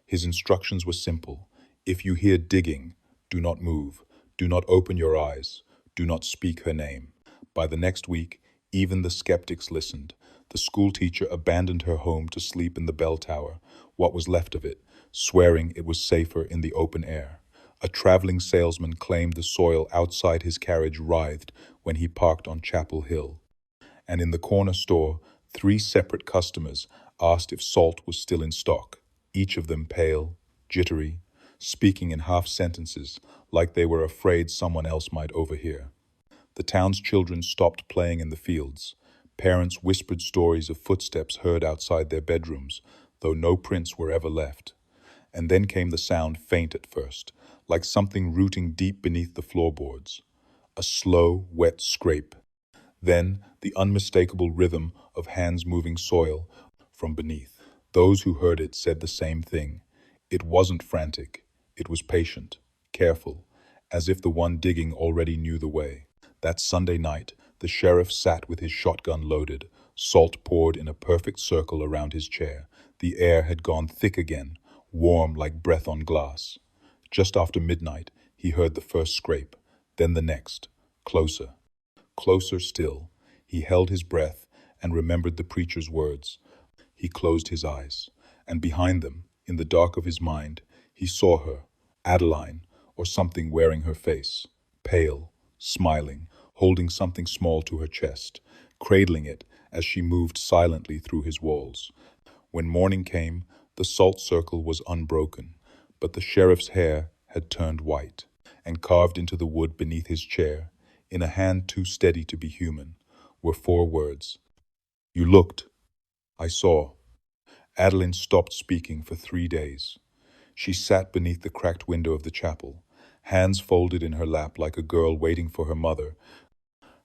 His instructions were simple. If you hear digging, do not move, do not open your eyes, do not speak her name. By the next week, even the skeptics listened. The schoolteacher abandoned her home to sleep in the bell tower, what was left of it, swearing it was safer in the open air. A traveling salesman claimed the soil outside his carriage writhed when he parked on Chapel Hill. And in the corner store, 3 separate customers asked if salt was still in stock, each of them pale, jittery, speaking in half sentences like they were afraid someone else might overhear. The town's children stopped playing in the fields. Parents whispered stories of footsteps heard outside their bedrooms, though no prints were ever left. And then came the sound, faint at first, like something rooting deep beneath the floorboards. A slow, wet scrape. Then the unmistakable rhythm of hands moving soil from beneath. Those who heard it said the same thing. It wasn't frantic. It was patient, careful, as if the one digging already knew the way. That Sunday night, the sheriff sat with his shotgun loaded, salt poured in a perfect circle around his chair. The air had gone thick again, warm like breath on glass. Just after midnight, he heard the first scrape, then the next, closer. Closer still. He held his breath and remembered the preacher's words. He closed his eyes, and behind them, in the dark of his mind, he saw her, Adeline, or something wearing her face, pale, smiling, holding something small to her chest, cradling it as she moved silently through his walls. When morning came, the salt circle was unbroken, but the sheriff's hair had turned white, and carved into the wood beneath his chair, in a hand too steady to be human, were 4 words. You looked. I saw. Adeline stopped speaking for 3 days. She sat beneath the cracked window of the chapel, hands folded in her lap like a girl waiting for her mother,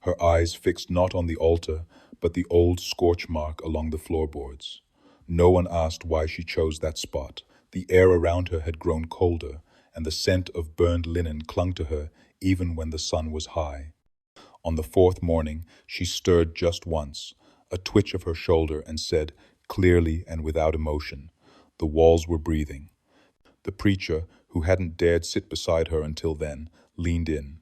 her eyes fixed not on the altar, but the old scorch mark along the floorboards. No one asked why she chose that spot. The air around her had grown colder, and the scent of burned linen clung to her even when the sun was high. On the 4th morning, she stirred just once, a twitch of her shoulder, and said, clearly and without emotion, the walls were breathing. The preacher, who hadn't dared sit beside her until then, leaned in.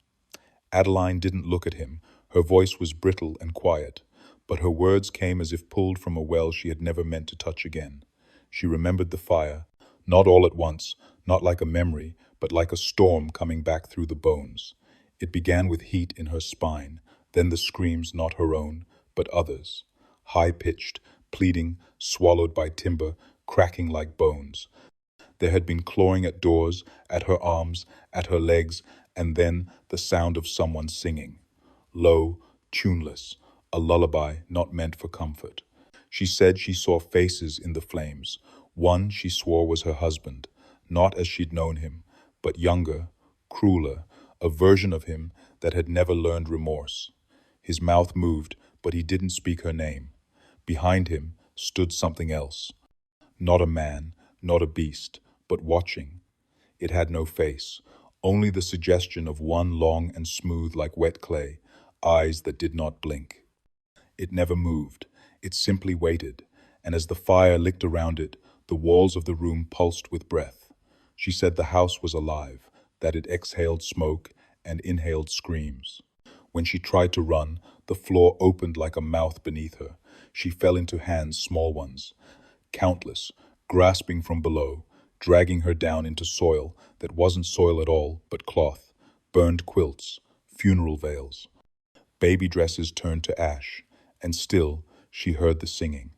Adeline didn't look at him. Her voice was brittle and quiet, but her words came as if pulled from a well she had never meant to touch again. She remembered the fire, not all at once, not like a memory, but like a storm coming back through the bones. It began with heat in her spine, then the screams not her own, but others, high-pitched, pleading, swallowed by timber, cracking like bones. There had been clawing at doors, at her arms, at her legs, and then the sound of someone singing. Low, tuneless, a lullaby not meant for comfort. She said she saw faces in the flames. One she swore was her husband, not as she'd known him, but younger, crueler, a version of him that had never learned remorse. His mouth moved, but he didn't speak her name. Behind him stood something else. Not a man, not a beast, but watching. It had no face, only the suggestion of one long and smooth like wet clay, eyes that did not blink. It never moved. It simply waited, and as the fire licked around it, the walls of the room pulsed with breath. She said the house was alive, that it exhaled smoke and inhaled screams. When she tried to run, the floor opened like a mouth beneath her. She fell into hands, small ones, countless, grasping from below, dragging her down into soil that wasn't soil at all, but cloth, burned quilts, funeral veils. Baby dresses turned to ash, and still she heard the singing.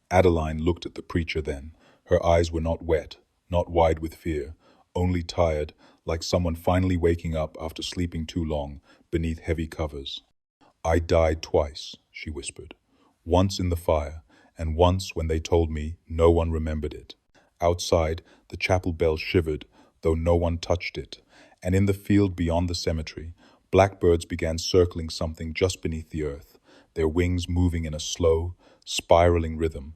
Adeline looked at the preacher then. Her eyes were not wet, not wide with fear, only tired, like someone finally waking up after sleeping too long beneath heavy covers. I died twice, she whispered. Once in the fire, and once when they told me no one remembered it. Outside, the chapel bell shivered, though no one touched it, and in the field beyond the cemetery, blackbirds began circling something just beneath the earth, their wings moving in a slow, spiraling rhythm,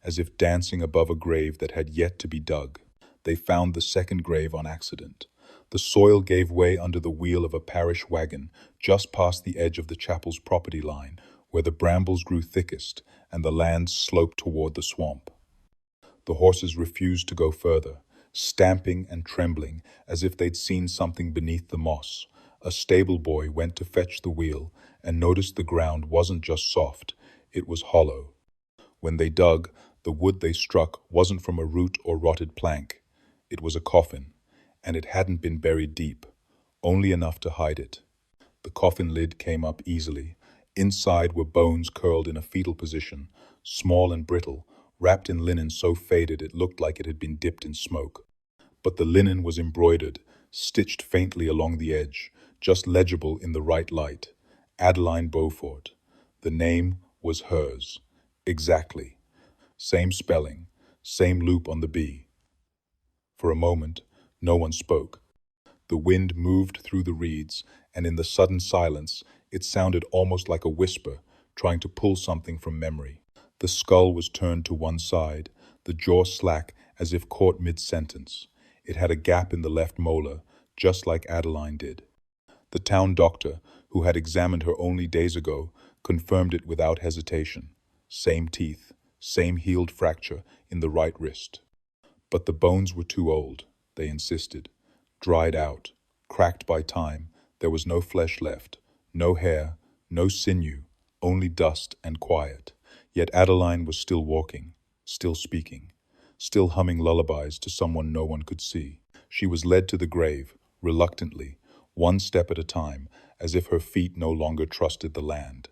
as if dancing above a grave that had yet to be dug. They found the second grave on accident. The soil gave way under the wheel of a parish wagon just past the edge of the chapel's property line, where the brambles grew thickest and the land sloped toward the swamp. The horses refused to go further, stamping and trembling as if they'd seen something beneath the moss. A stable boy went to fetch the wheel and noticed the ground wasn't just soft, it was hollow. When they dug, the wood they struck wasn't from a root or rotted plank. It was a coffin, and it hadn't been buried deep, only enough to hide it. The coffin lid came up easily. Inside were bones curled in a fetal position, small and brittle, wrapped in linen so faded it looked like it had been dipped in smoke. But the linen was embroidered, stitched faintly along the edge, just legible in the right light. Adeline Beaufort. The name was hers. Exactly. Same spelling, same loop on the B. For a moment, no one spoke. The wind moved through the reeds, and in the sudden silence, it sounded almost like a whisper, trying to pull something from memory. The skull was turned to one side, the jaw slack as if caught mid-sentence. It had a gap in the left molar, just like Adeline did. The town doctor, who had examined her only days ago, confirmed it without hesitation. Same teeth, same healed fracture in the right wrist. But the bones were too old, they insisted. Dried out, cracked by time, there was no flesh left, no hair, no sinew, only dust and quiet. Yet Adeline was still walking, still speaking, still humming lullabies to someone no one could see. She was led to the grave, reluctantly, one step at a time, as if her feet no longer trusted the land.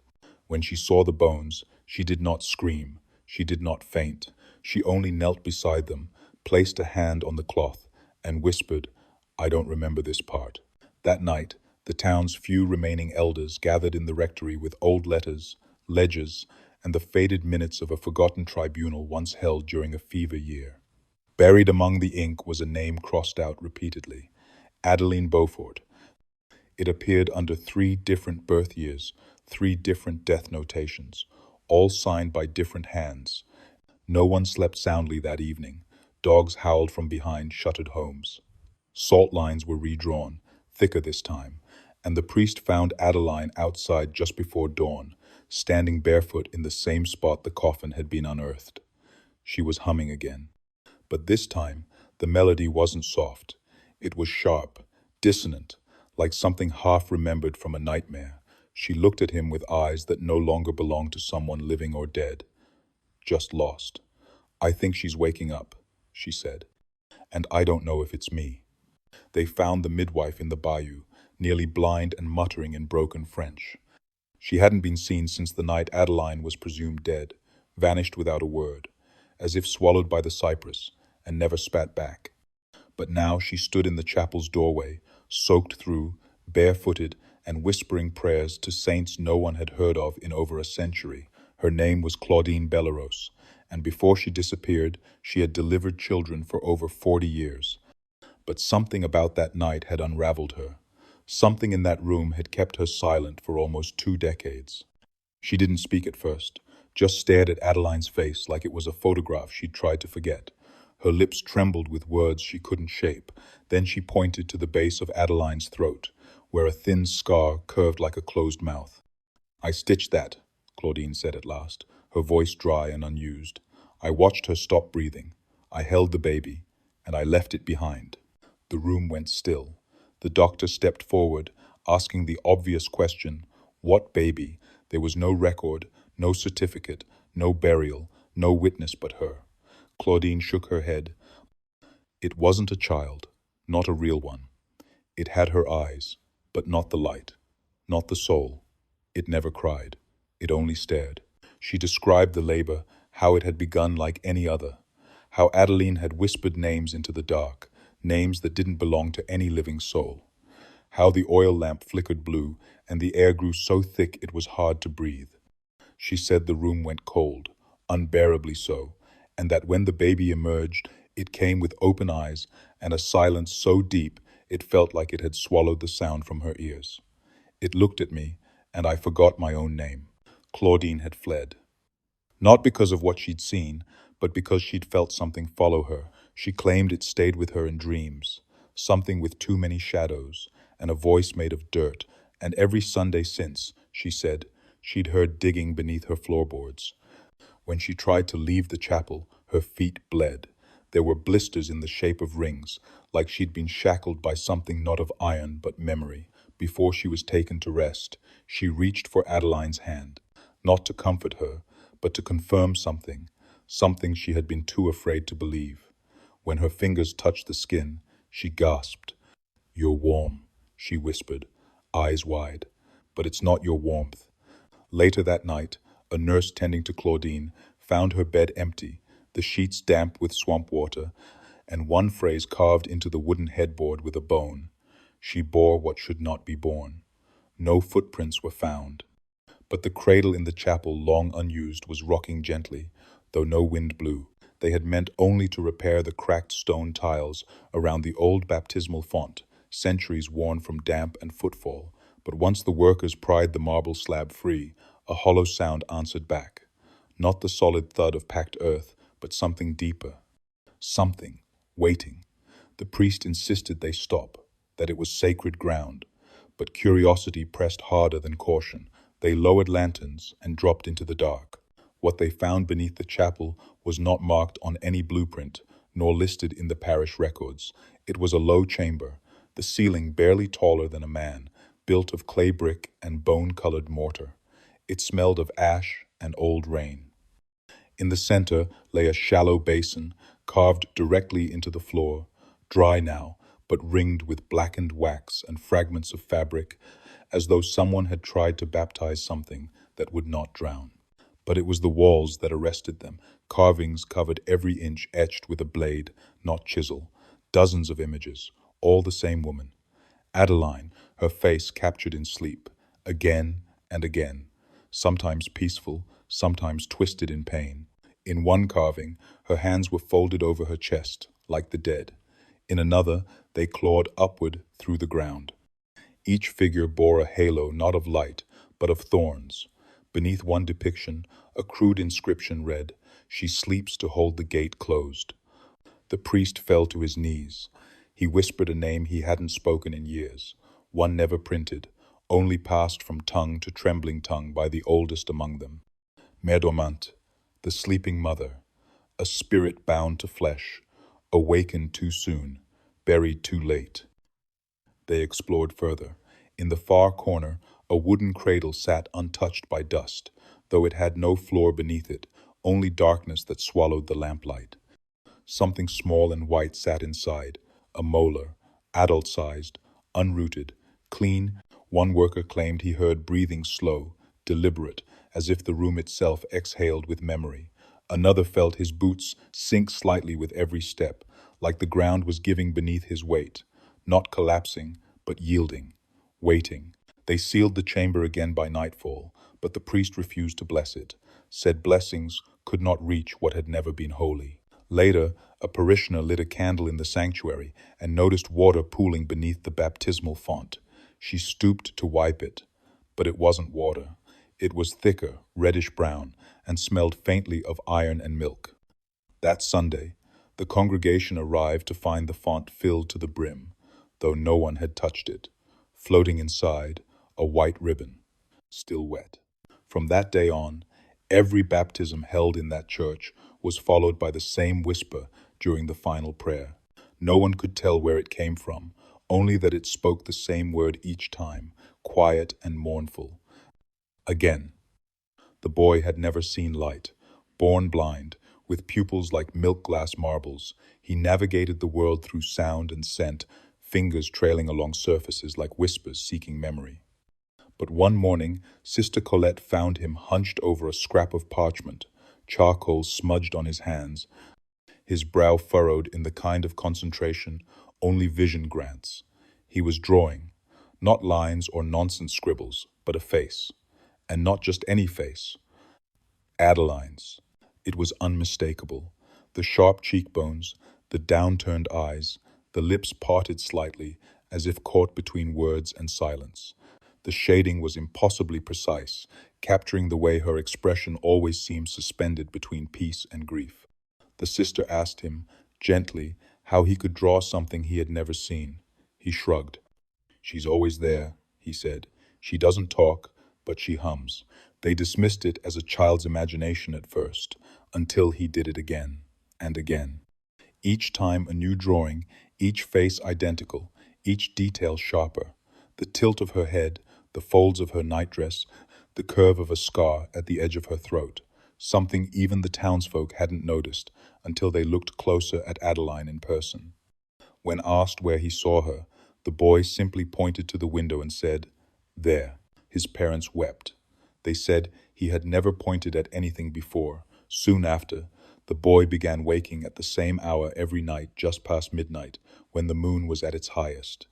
When she saw the bones, she did not scream, she did not faint. She only knelt beside them, placed a hand on the cloth, and whispered, "I don't remember this part." That night, the town's few remaining elders gathered in the rectory with old letters, ledgers, and the faded minutes of a forgotten tribunal once held during a fever year. Buried among the ink was a name crossed out repeatedly, Adeline Beaufort. It appeared under 3 different birth years, 3 different death notations, all signed by different hands. No one slept soundly that evening. Dogs howled from behind shuttered homes. Salt lines were redrawn, thicker this time, and the priest found Adeline outside just before dawn, standing barefoot in the same spot the coffin had been unearthed. She was humming again. But this time, the melody wasn't soft. It was sharp, dissonant, like something half remembered from a nightmare. She looked at him with eyes that no longer belonged to someone living or dead, just lost. "I think she's waking up," she said, "and I don't know if it's me." They found the midwife in the bayou, nearly blind and muttering in broken French. She hadn't been seen since the night Adeline was presumed dead, vanished without a word, as if swallowed by the cypress, and never spat back. But now she stood in the chapel's doorway, soaked through, barefooted, and whispering prayers to saints no one had heard of in over a century. Her name was Claudine Bellerose, and before she disappeared, she had delivered children for over 40 years. But something about that night had unraveled her. Something in that room had kept her silent for almost 2 decades. She didn't speak at first, just stared at Adeline's face like it was a photograph she'd tried to forget. Her lips trembled with words she couldn't shape. Then she pointed to the base of Adeline's throat, where a thin scar curved like a closed mouth. "I stitched that," Claudine said at last, her voice dry and unused. "I watched her stop breathing. I held the baby, and I left it behind." The room went still. The doctor stepped forward, asking the obvious question, "What baby?" There was no record, no certificate, no burial, no witness but her. Claudine shook her head. It wasn't a child, not a real one. It had her eyes, but not the light, not the soul. It never cried. It only stared. She described the labor, how it had begun like any other, how Adeline had whispered names into the dark, names that didn't belong to any living soul, how the oil lamp flickered blue and the air grew so thick it was hard to breathe. She said the room went cold, unbearably so, and that when the baby emerged, it came with open eyes and a silence so deep it felt like it had swallowed the sound from her ears. It looked at me, and I forgot my own name. Claudine had fled. Not because of what she'd seen, but because she'd felt something follow her. She claimed it stayed with her in dreams, something with too many shadows, and a voice made of dirt, and every Sunday since, she said, she'd heard digging beneath her floorboards. When she tried to leave the chapel, her feet bled. There were blisters in the shape of rings, like she'd been shackled by something not of iron but memory. Before she was taken to rest, she reached for Adeline's hand, not to comfort her, but to confirm something, something she had been too afraid to believe. When her fingers touched the skin, she gasped. "You're warm," she whispered, eyes wide. "But it's not your warmth." Later that night, a nurse tending to Claudine found her bed empty, the sheets damp with swamp water, and one phrase carved into the wooden headboard with a bone. She bore what should not be born. No footprints were found. But the cradle in the chapel, long unused, was rocking gently, though no wind blew. They had meant only to repair the cracked stone tiles around the old baptismal font, centuries worn from damp and footfall. But once the workers pried the marble slab free, a hollow sound answered back. Not the solid thud of packed earth, but something deeper. Something, waiting. The priest insisted they stop, that it was sacred ground. But curiosity pressed harder than caution. They lowered lanterns and dropped into the dark. What they found beneath the chapel was not marked on any blueprint, nor listed in the parish records. It was a low chamber, the ceiling barely taller than a man, built of clay brick and bone-colored mortar. It smelled of ash and old rain. In the center lay a shallow basin, carved directly into the floor, dry now, but ringed with blackened wax and fragments of fabric, as though someone had tried to baptize something that would not drown. But it was the walls that arrested them. Carvings covered every inch, etched with a blade, not chisel. Dozens of images, all the same woman. Adeline, her face captured in sleep, again and again, sometimes peaceful, sometimes twisted in pain. In one carving, her hands were folded over her chest, like the dead. In another, they clawed upward through the ground. Each figure bore a halo not of light, but of thorns. Beneath one depiction, a crude inscription read, "She sleeps to hold the gate closed." The priest fell to his knees. He whispered a name he hadn't spoken in years, one never printed, only passed from tongue to trembling tongue by the oldest among them. Mère dormante, the sleeping mother, a spirit bound to flesh, awakened too soon, buried too late. They explored further. In the far corner, a wooden cradle sat untouched by dust, though it had no floor beneath it, only darkness that swallowed the lamplight. Something small and white sat inside, a molar, adult-sized, unrooted, clean. One worker claimed he heard breathing slow, deliberate, as if the room itself exhaled with memory. Another felt his boots sink slightly with every step, like the ground was giving beneath his weight, not collapsing, but yielding, waiting. They sealed the chamber again by nightfall, but the priest refused to bless it, said blessings could not reach what had never been holy. Later, a parishioner lit a candle in the sanctuary and noticed water pooling beneath the baptismal font. She stooped to wipe it, but it wasn't water. It was thicker, reddish-brown, and smelled faintly of iron and milk. That Sunday, the congregation arrived to find the font filled to the brim, though no one had touched it. Floating inside, a white ribbon, still wet. From that day on, every baptism held in that church was followed by the same whisper during the final prayer. No one could tell where it came from, only that it spoke the same word each time, quiet and mournful. Again. The boy had never seen light. Born blind, with pupils like milk-glass marbles, he navigated the world through sound and scent, fingers trailing along surfaces like whispers seeking memory. But one morning, Sister Colette found him hunched over a scrap of parchment, charcoal smudged on his hands, his brow furrowed in the kind of concentration only vision grants. He was drawing, not lines or nonsense scribbles, but a face. And not just any face. Adeline's. It was unmistakable. The sharp cheekbones, the downturned eyes, the lips parted slightly, as if caught between words and silence. The shading was impossibly precise, capturing the way her expression always seemed suspended between peace and grief. The sister asked him, gently, how he could draw something he had never seen. He shrugged. "She's always there," he said. "She doesn't talk, but she hums." They dismissed it as a child's imagination at first, until he did it again and again. Each time a new drawing, each face identical, each detail sharper. The tilt of her head, the folds of her nightdress, the curve of a scar at the edge of her throat. something even the townsfolk hadn't noticed until they looked closer at Adeline in person. When asked where he saw her, the boy simply pointed to the window and said, "There." His parents wept. They said he had never pointed at anything before. Soon after, the boy began waking at the same hour every night just past midnight, when the moon was at its highest.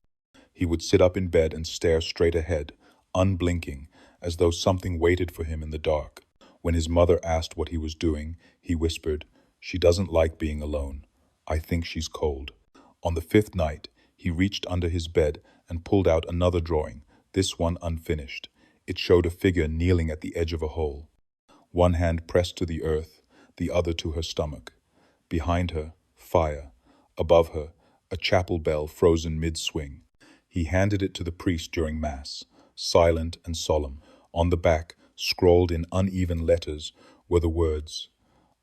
He would sit up in bed and stare straight ahead, unblinking, as though something waited for him in the dark. When his mother asked what he was doing, he whispered, "She doesn't like being alone. I think she's cold." On the fifth night, he reached under his bed and pulled out another drawing, this one unfinished. It showed a figure kneeling at the edge of a hole, one hand pressed to the earth, the other to her stomach. Behind her, fire. Above her, a chapel bell frozen mid-swing. He handed it to the priest during Mass, silent and solemn. On the back, scrawled in uneven letters, were the words,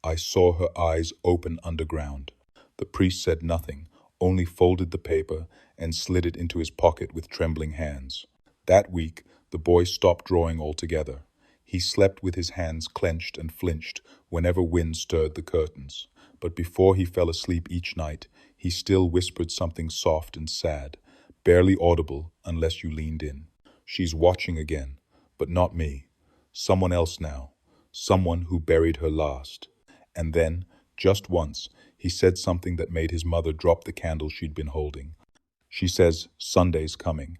"I saw her eyes open underground." The priest said nothing, only folded the paper and slid it into his pocket with trembling hands. That week, the boy stopped drawing altogether. He slept with his hands clenched and flinched whenever wind stirred the curtains. But before he fell asleep each night, he still whispered something soft and sad, barely audible unless you leaned in. "She's watching again, but not me. Someone else now. Someone who buried her last." And then, just once, he said something that made his mother drop the candle she'd been holding. She says, "Sunday's coming."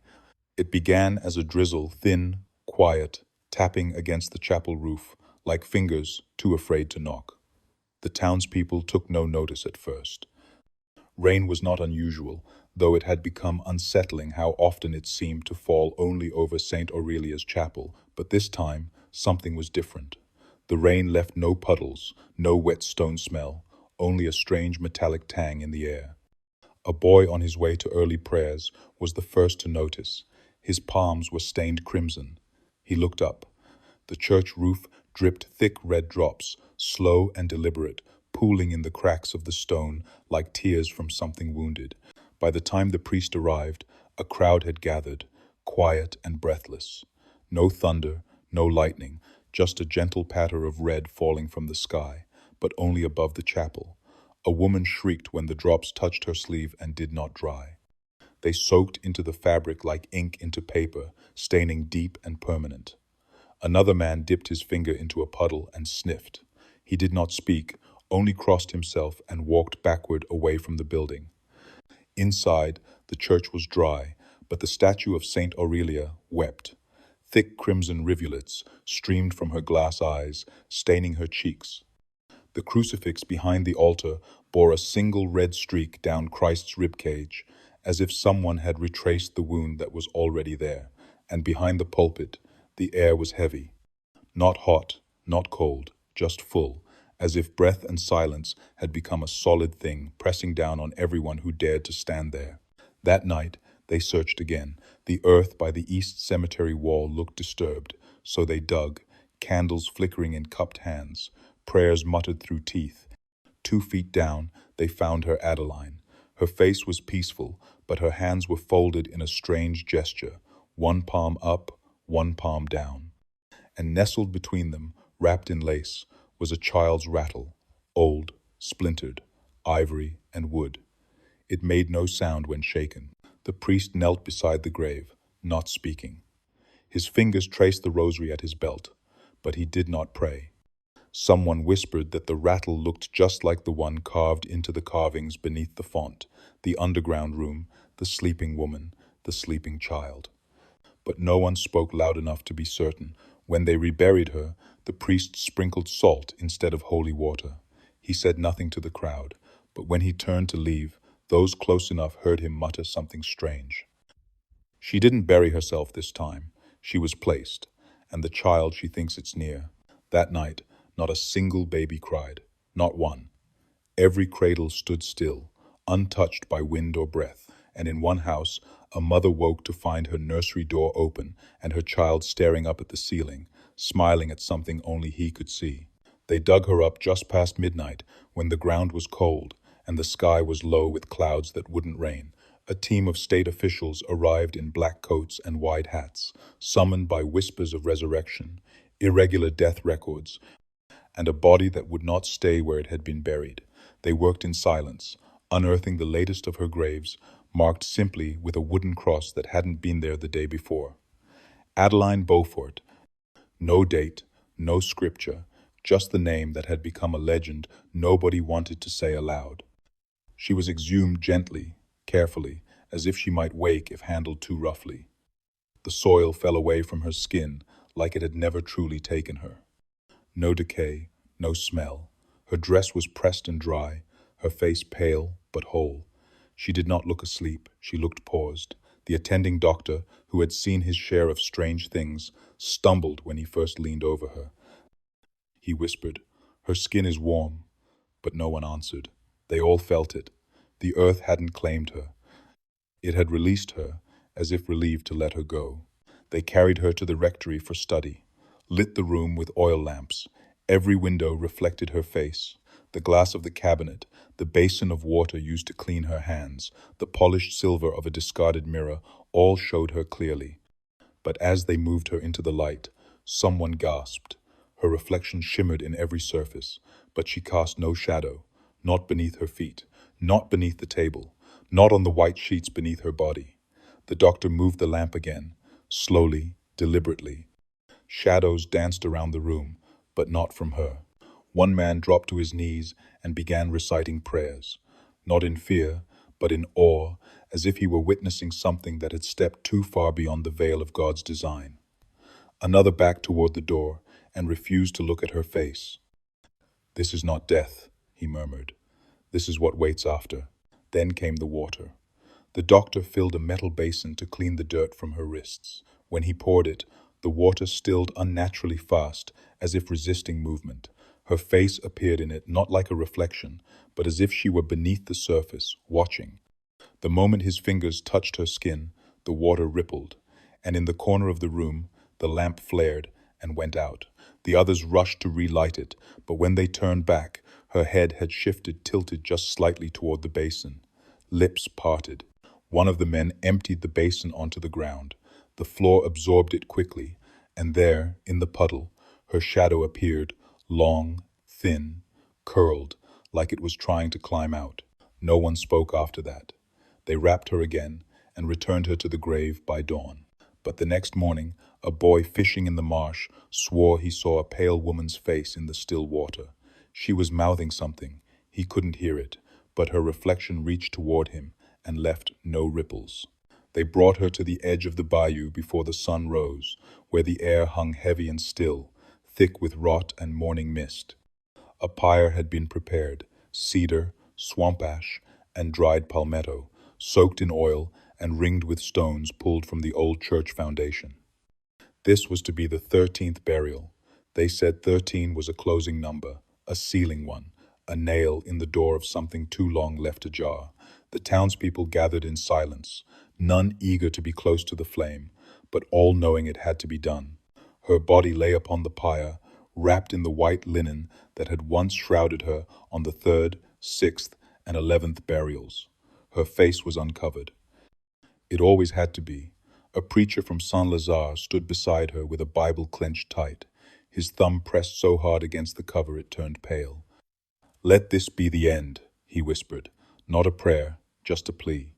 It began as a drizzle, thin, quiet, tapping against the chapel roof, like fingers too afraid to knock. The townspeople took no notice at first. Rain was not unusual, though it had become unsettling how often it seemed to fall only over St. Aurelia's chapel. But this time, something was different. The rain left no puddles, no wet stone smell, only a strange metallic tang in the air. A boy on his way to early prayers was the first to notice. His palms were stained crimson. He looked up. The church roof dripped thick red drops, slow and deliberate, pooling in the cracks of the stone like tears from something wounded. By the time the priest arrived, a crowd had gathered, quiet and breathless. No thunder, no lightning, just a gentle patter of red falling from the sky, but only above the chapel. A woman shrieked when the drops touched her sleeve and did not dry. They soaked into the fabric like ink into paper, staining deep and permanent. Another man dipped his finger into a puddle and sniffed. He did not speak, only crossed himself and walked backward away from the building. Inside, the church was dry, but the statue of St. Aurelia wept. Thick crimson rivulets streamed from her glass eyes, staining her cheeks. The crucifix behind the altar bore a single red streak down Christ's ribcage, as if someone had retraced the wound that was already there. And behind the pulpit, the air was heavy. Not hot, not cold, just full, as if breath and silence had become a solid thing, pressing down on everyone who dared to stand there. That night, they searched again. The earth by the east cemetery wall looked disturbed, so they dug, candles flickering in cupped hands, prayers muttered through teeth. 2 feet down, they found her Adeline. Her face was peaceful, but her hands were folded in a strange gesture, one palm up, one palm down. And nestled between them, wrapped in lace, was a child's rattle, old, splintered, ivory and wood. It made no sound when shaken. The priest knelt beside the grave, not speaking. His fingers traced the rosary at his belt, but he did not pray. Someone whispered that the rattle looked just like the one carved into the carvings beneath the font, the underground room, the sleeping woman, the sleeping child. But no one spoke loud enough to be certain. When they reburied her, the priest sprinkled salt instead of holy water. He said nothing to the crowd, but when he turned to leave, those close enough heard him mutter something strange. "She didn't bury herself this time. She was placed, and the child she thinks it's near." That night, not a single baby cried, not one. Every cradle stood still, untouched by wind or breath, and in one house, a mother woke to find her nursery door open and her child staring up at the ceiling, smiling at something only he could see. They dug her up just past midnight, when the ground was cold and the sky was low with clouds that wouldn't rain. A team of state officials arrived in black coats and wide hats, summoned by whispers of resurrection, irregular death records, and a body that would not stay where it had been buried. They worked in silence, unearthing the latest of her graves, marked simply with a wooden cross that hadn't been there the day before. Adeline Beaufort. No date, no scripture, just the name that had become a legend nobody wanted to say aloud. She was exhumed gently, carefully, as if she might wake if handled too roughly. The soil fell away from her skin like it had never truly taken her. No decay, no smell. Her dress was pressed and dry, her face pale but whole. She did not look asleep, she looked paused. The attending doctor, who had seen his share of strange things, stumbled when he first leaned over her. He whispered, "Her skin is warm," but no one answered. They all felt it. The earth hadn't claimed her. It had released her, as if relieved to let her go. They carried her to the rectory for study, lit the room with oil lamps. Every window reflected her face. The glass of the cabinet, the basin of water used to clean her hands, the polished silver of a discarded mirror, all showed her clearly. But as they moved her into the light, someone gasped. Her reflection shimmered in every surface, but she cast no shadow, not beneath her feet, not beneath the table, not on the white sheets beneath her body. The doctor moved the lamp again, slowly, deliberately. Shadows danced around the room, but not from her. One man dropped to his knees and began reciting prayers, not in fear, but in awe, as if he were witnessing something that had stepped too far beyond the veil of God's design. Another backed toward the door and refused to look at her face. "This is not death," he murmured. "This is what waits after." Then came the water. The doctor filled a metal basin to clean the dirt from her wrists. When he poured it, the water stilled unnaturally fast, as if resisting movement. Her face appeared in it not like a reflection, but as if she were beneath the surface, watching. The moment his fingers touched her skin, the water rippled, and in the corner of the room, the lamp flared and went out. The others rushed to relight it, but when they turned back, her head had shifted, tilted just slightly toward the basin. Lips parted. One of the men emptied the basin onto the ground. The floor absorbed it quickly, and there, in the puddle, her shadow appeared, long, thin, curled, like it was trying to climb out. No one spoke after that. They wrapped her again and returned her to the grave by dawn. But the next morning, a boy fishing in the marsh swore he saw a pale woman's face in the still water. She was mouthing something. He couldn't hear it, but her reflection reached toward him and left no ripples. They brought her to the edge of the bayou before the sun rose, where the air hung heavy and still, thick with rot and morning mist. A pyre had been prepared, cedar, swamp ash, and dried palmetto, soaked in oil and ringed with stones pulled from the old church foundation. This was to be the 13th burial. They said 13 was a closing number, a sealing one, a nail in the door of something too long left ajar. The townspeople gathered in silence, none eager to be close to the flame, but all knowing it had to be done. Her body lay upon the pyre, wrapped in the white linen that had once shrouded her on the 3rd, 6th, and 11th burials. Her face was uncovered. It always had to be. A preacher from Saint-Lazare stood beside her with a Bible clenched tight, his thumb pressed so hard against the cover it turned pale. "Let this be the end," he whispered, not a prayer, just a plea.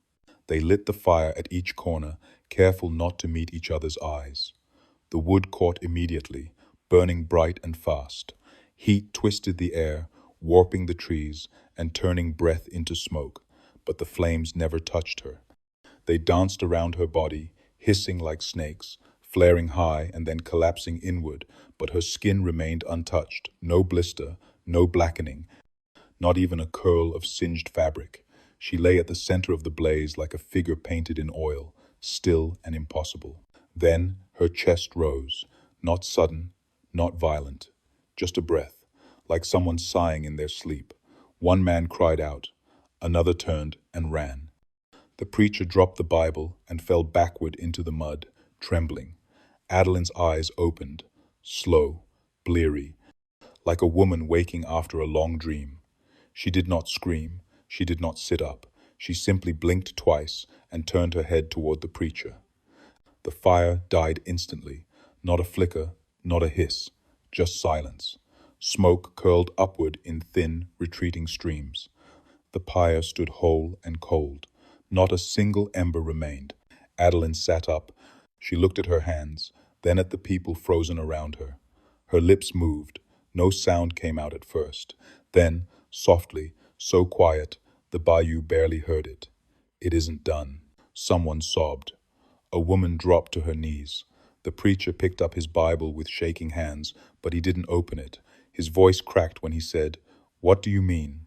They lit the fire at each corner, careful not to meet each other's eyes. The wood caught immediately, burning bright and fast. Heat twisted the air, warping the trees and turning breath into smoke, but the flames never touched her. They danced around her body, hissing like snakes, flaring high and then collapsing inward, but her skin remained untouched, no blister, no blackening, not even a curl of singed fabric. She lay at the center of the blaze like a figure painted in oil, still and impossible. Then her chest rose, not sudden, not violent, just a breath, like someone sighing in their sleep. One man cried out, another turned and ran. The preacher dropped the Bible and fell backward into the mud, trembling. Adeline's eyes opened, slow, bleary, like a woman waking after a long dream. She did not scream, she did not sit up. She simply blinked twice and turned her head toward the preacher. The fire died instantly, not a flicker, not a hiss, just silence. Smoke curled upward in thin, retreating streams. The pyre stood whole and cold. Not a single ember remained. Adeline sat up. She looked at her hands, then at the people frozen around her. Her lips moved. No sound came out at first. Then, softly, so quiet, the bayou barely heard it. "It isn't done." Someone sobbed. A woman dropped to her knees. The preacher picked up his Bible with shaking hands, but he didn't open it. His voice cracked when he said, "What do you mean?"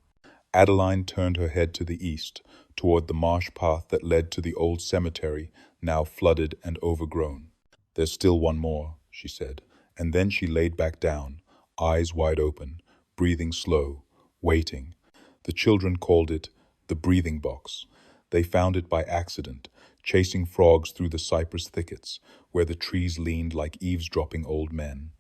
Adeline turned her head to the east, toward the marsh path that led to the old cemetery, now flooded and overgrown. "There's still one more," she said, and then she laid back down, eyes wide open, breathing slow, waiting. The children called it the breathing box. They found it by accident, chasing frogs through the cypress thickets, where the trees leaned like eavesdropping old men.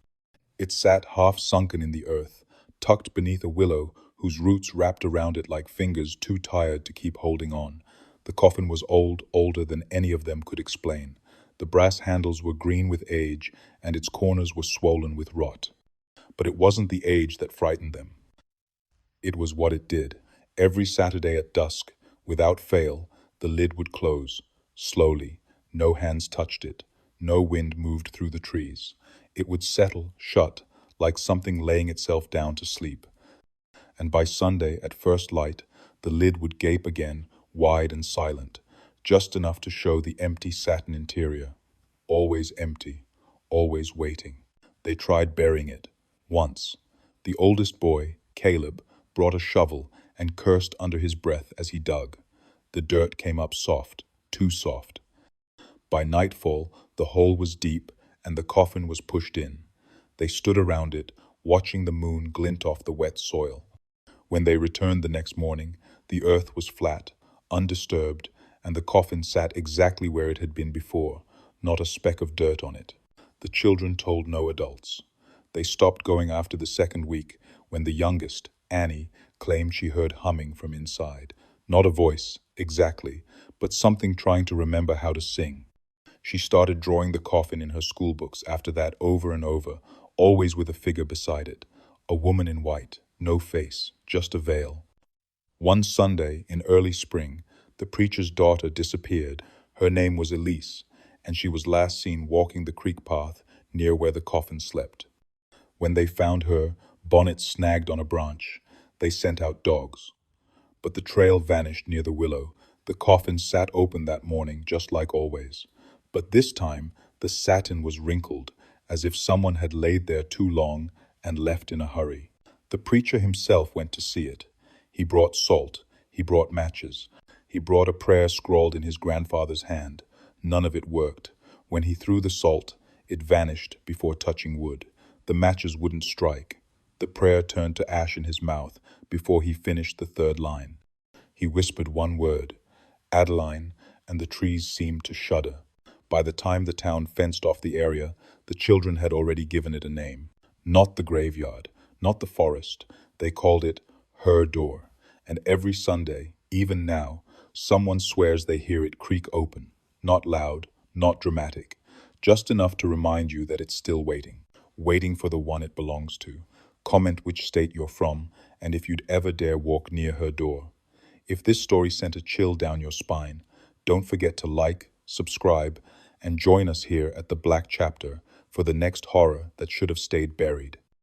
It sat half-sunken in the earth, tucked beneath a willow whose roots wrapped around it like fingers too tired to keep holding on. The coffin was old, older than any of them could explain. The brass handles were green with age, and its corners were swollen with rot. But it wasn't the age that frightened them. It was what it did. Every Saturday at dusk, without fail, the lid would close, slowly. No hands touched it. No wind moved through the trees. It would settle, shut, like something laying itself down to sleep. And by Sunday, at first light, the lid would gape again, wide and silent, just enough to show the empty satin interior. Always empty, always waiting. They tried burying it. Once. The oldest boy, Caleb, brought a shovel and cursed under his breath as he dug. The dirt came up soft, too soft. By nightfall, the hole was deep and the coffin was pushed in. They stood around it, watching the moon glint off the wet soil. When they returned the next morning, the earth was flat, undisturbed, and the coffin sat exactly where it had been before, not a speck of dirt on it. The children told no adults. They stopped going after the second week, when the youngest, Annie, claimed she heard humming from inside. Not a voice, exactly, but something trying to remember how to sing. She started drawing the coffin in her schoolbooks after that over and over, always with a figure beside it. A woman in white, no face, just a veil. One Sunday, in early spring, the preacher's daughter disappeared. Her name was Elise, and she was last seen walking the creek path near where the coffin slept. When they found her, bonnet snagged on a branch, they sent out dogs. But the trail vanished near the willow. The coffin sat open that morning, just like always. But this time, the satin was wrinkled, as if someone had laid there too long and left in a hurry. The preacher himself went to see it. He brought salt. He brought matches. He brought a prayer scrawled in his grandfather's hand. None of it worked. When he threw the salt, it vanished before touching wood. The matches wouldn't strike. The prayer turned to ash in his mouth before he finished the third line. He whispered one word, Adeline, and the trees seemed to shudder. By the time the town fenced off the area, the children had already given it a name. Not the graveyard, not the forest. They called it her door. And every Sunday, even now, someone swears they hear it creak open. Not loud, not dramatic. Just enough to remind you that it's still waiting. Waiting for the one it belongs to. Comment which state you're from, and if you'd ever dare walk near her door. If this story sent a chill down your spine, don't forget to like, subscribe, and join us here at the Black Chapter for the next horror that should have stayed buried.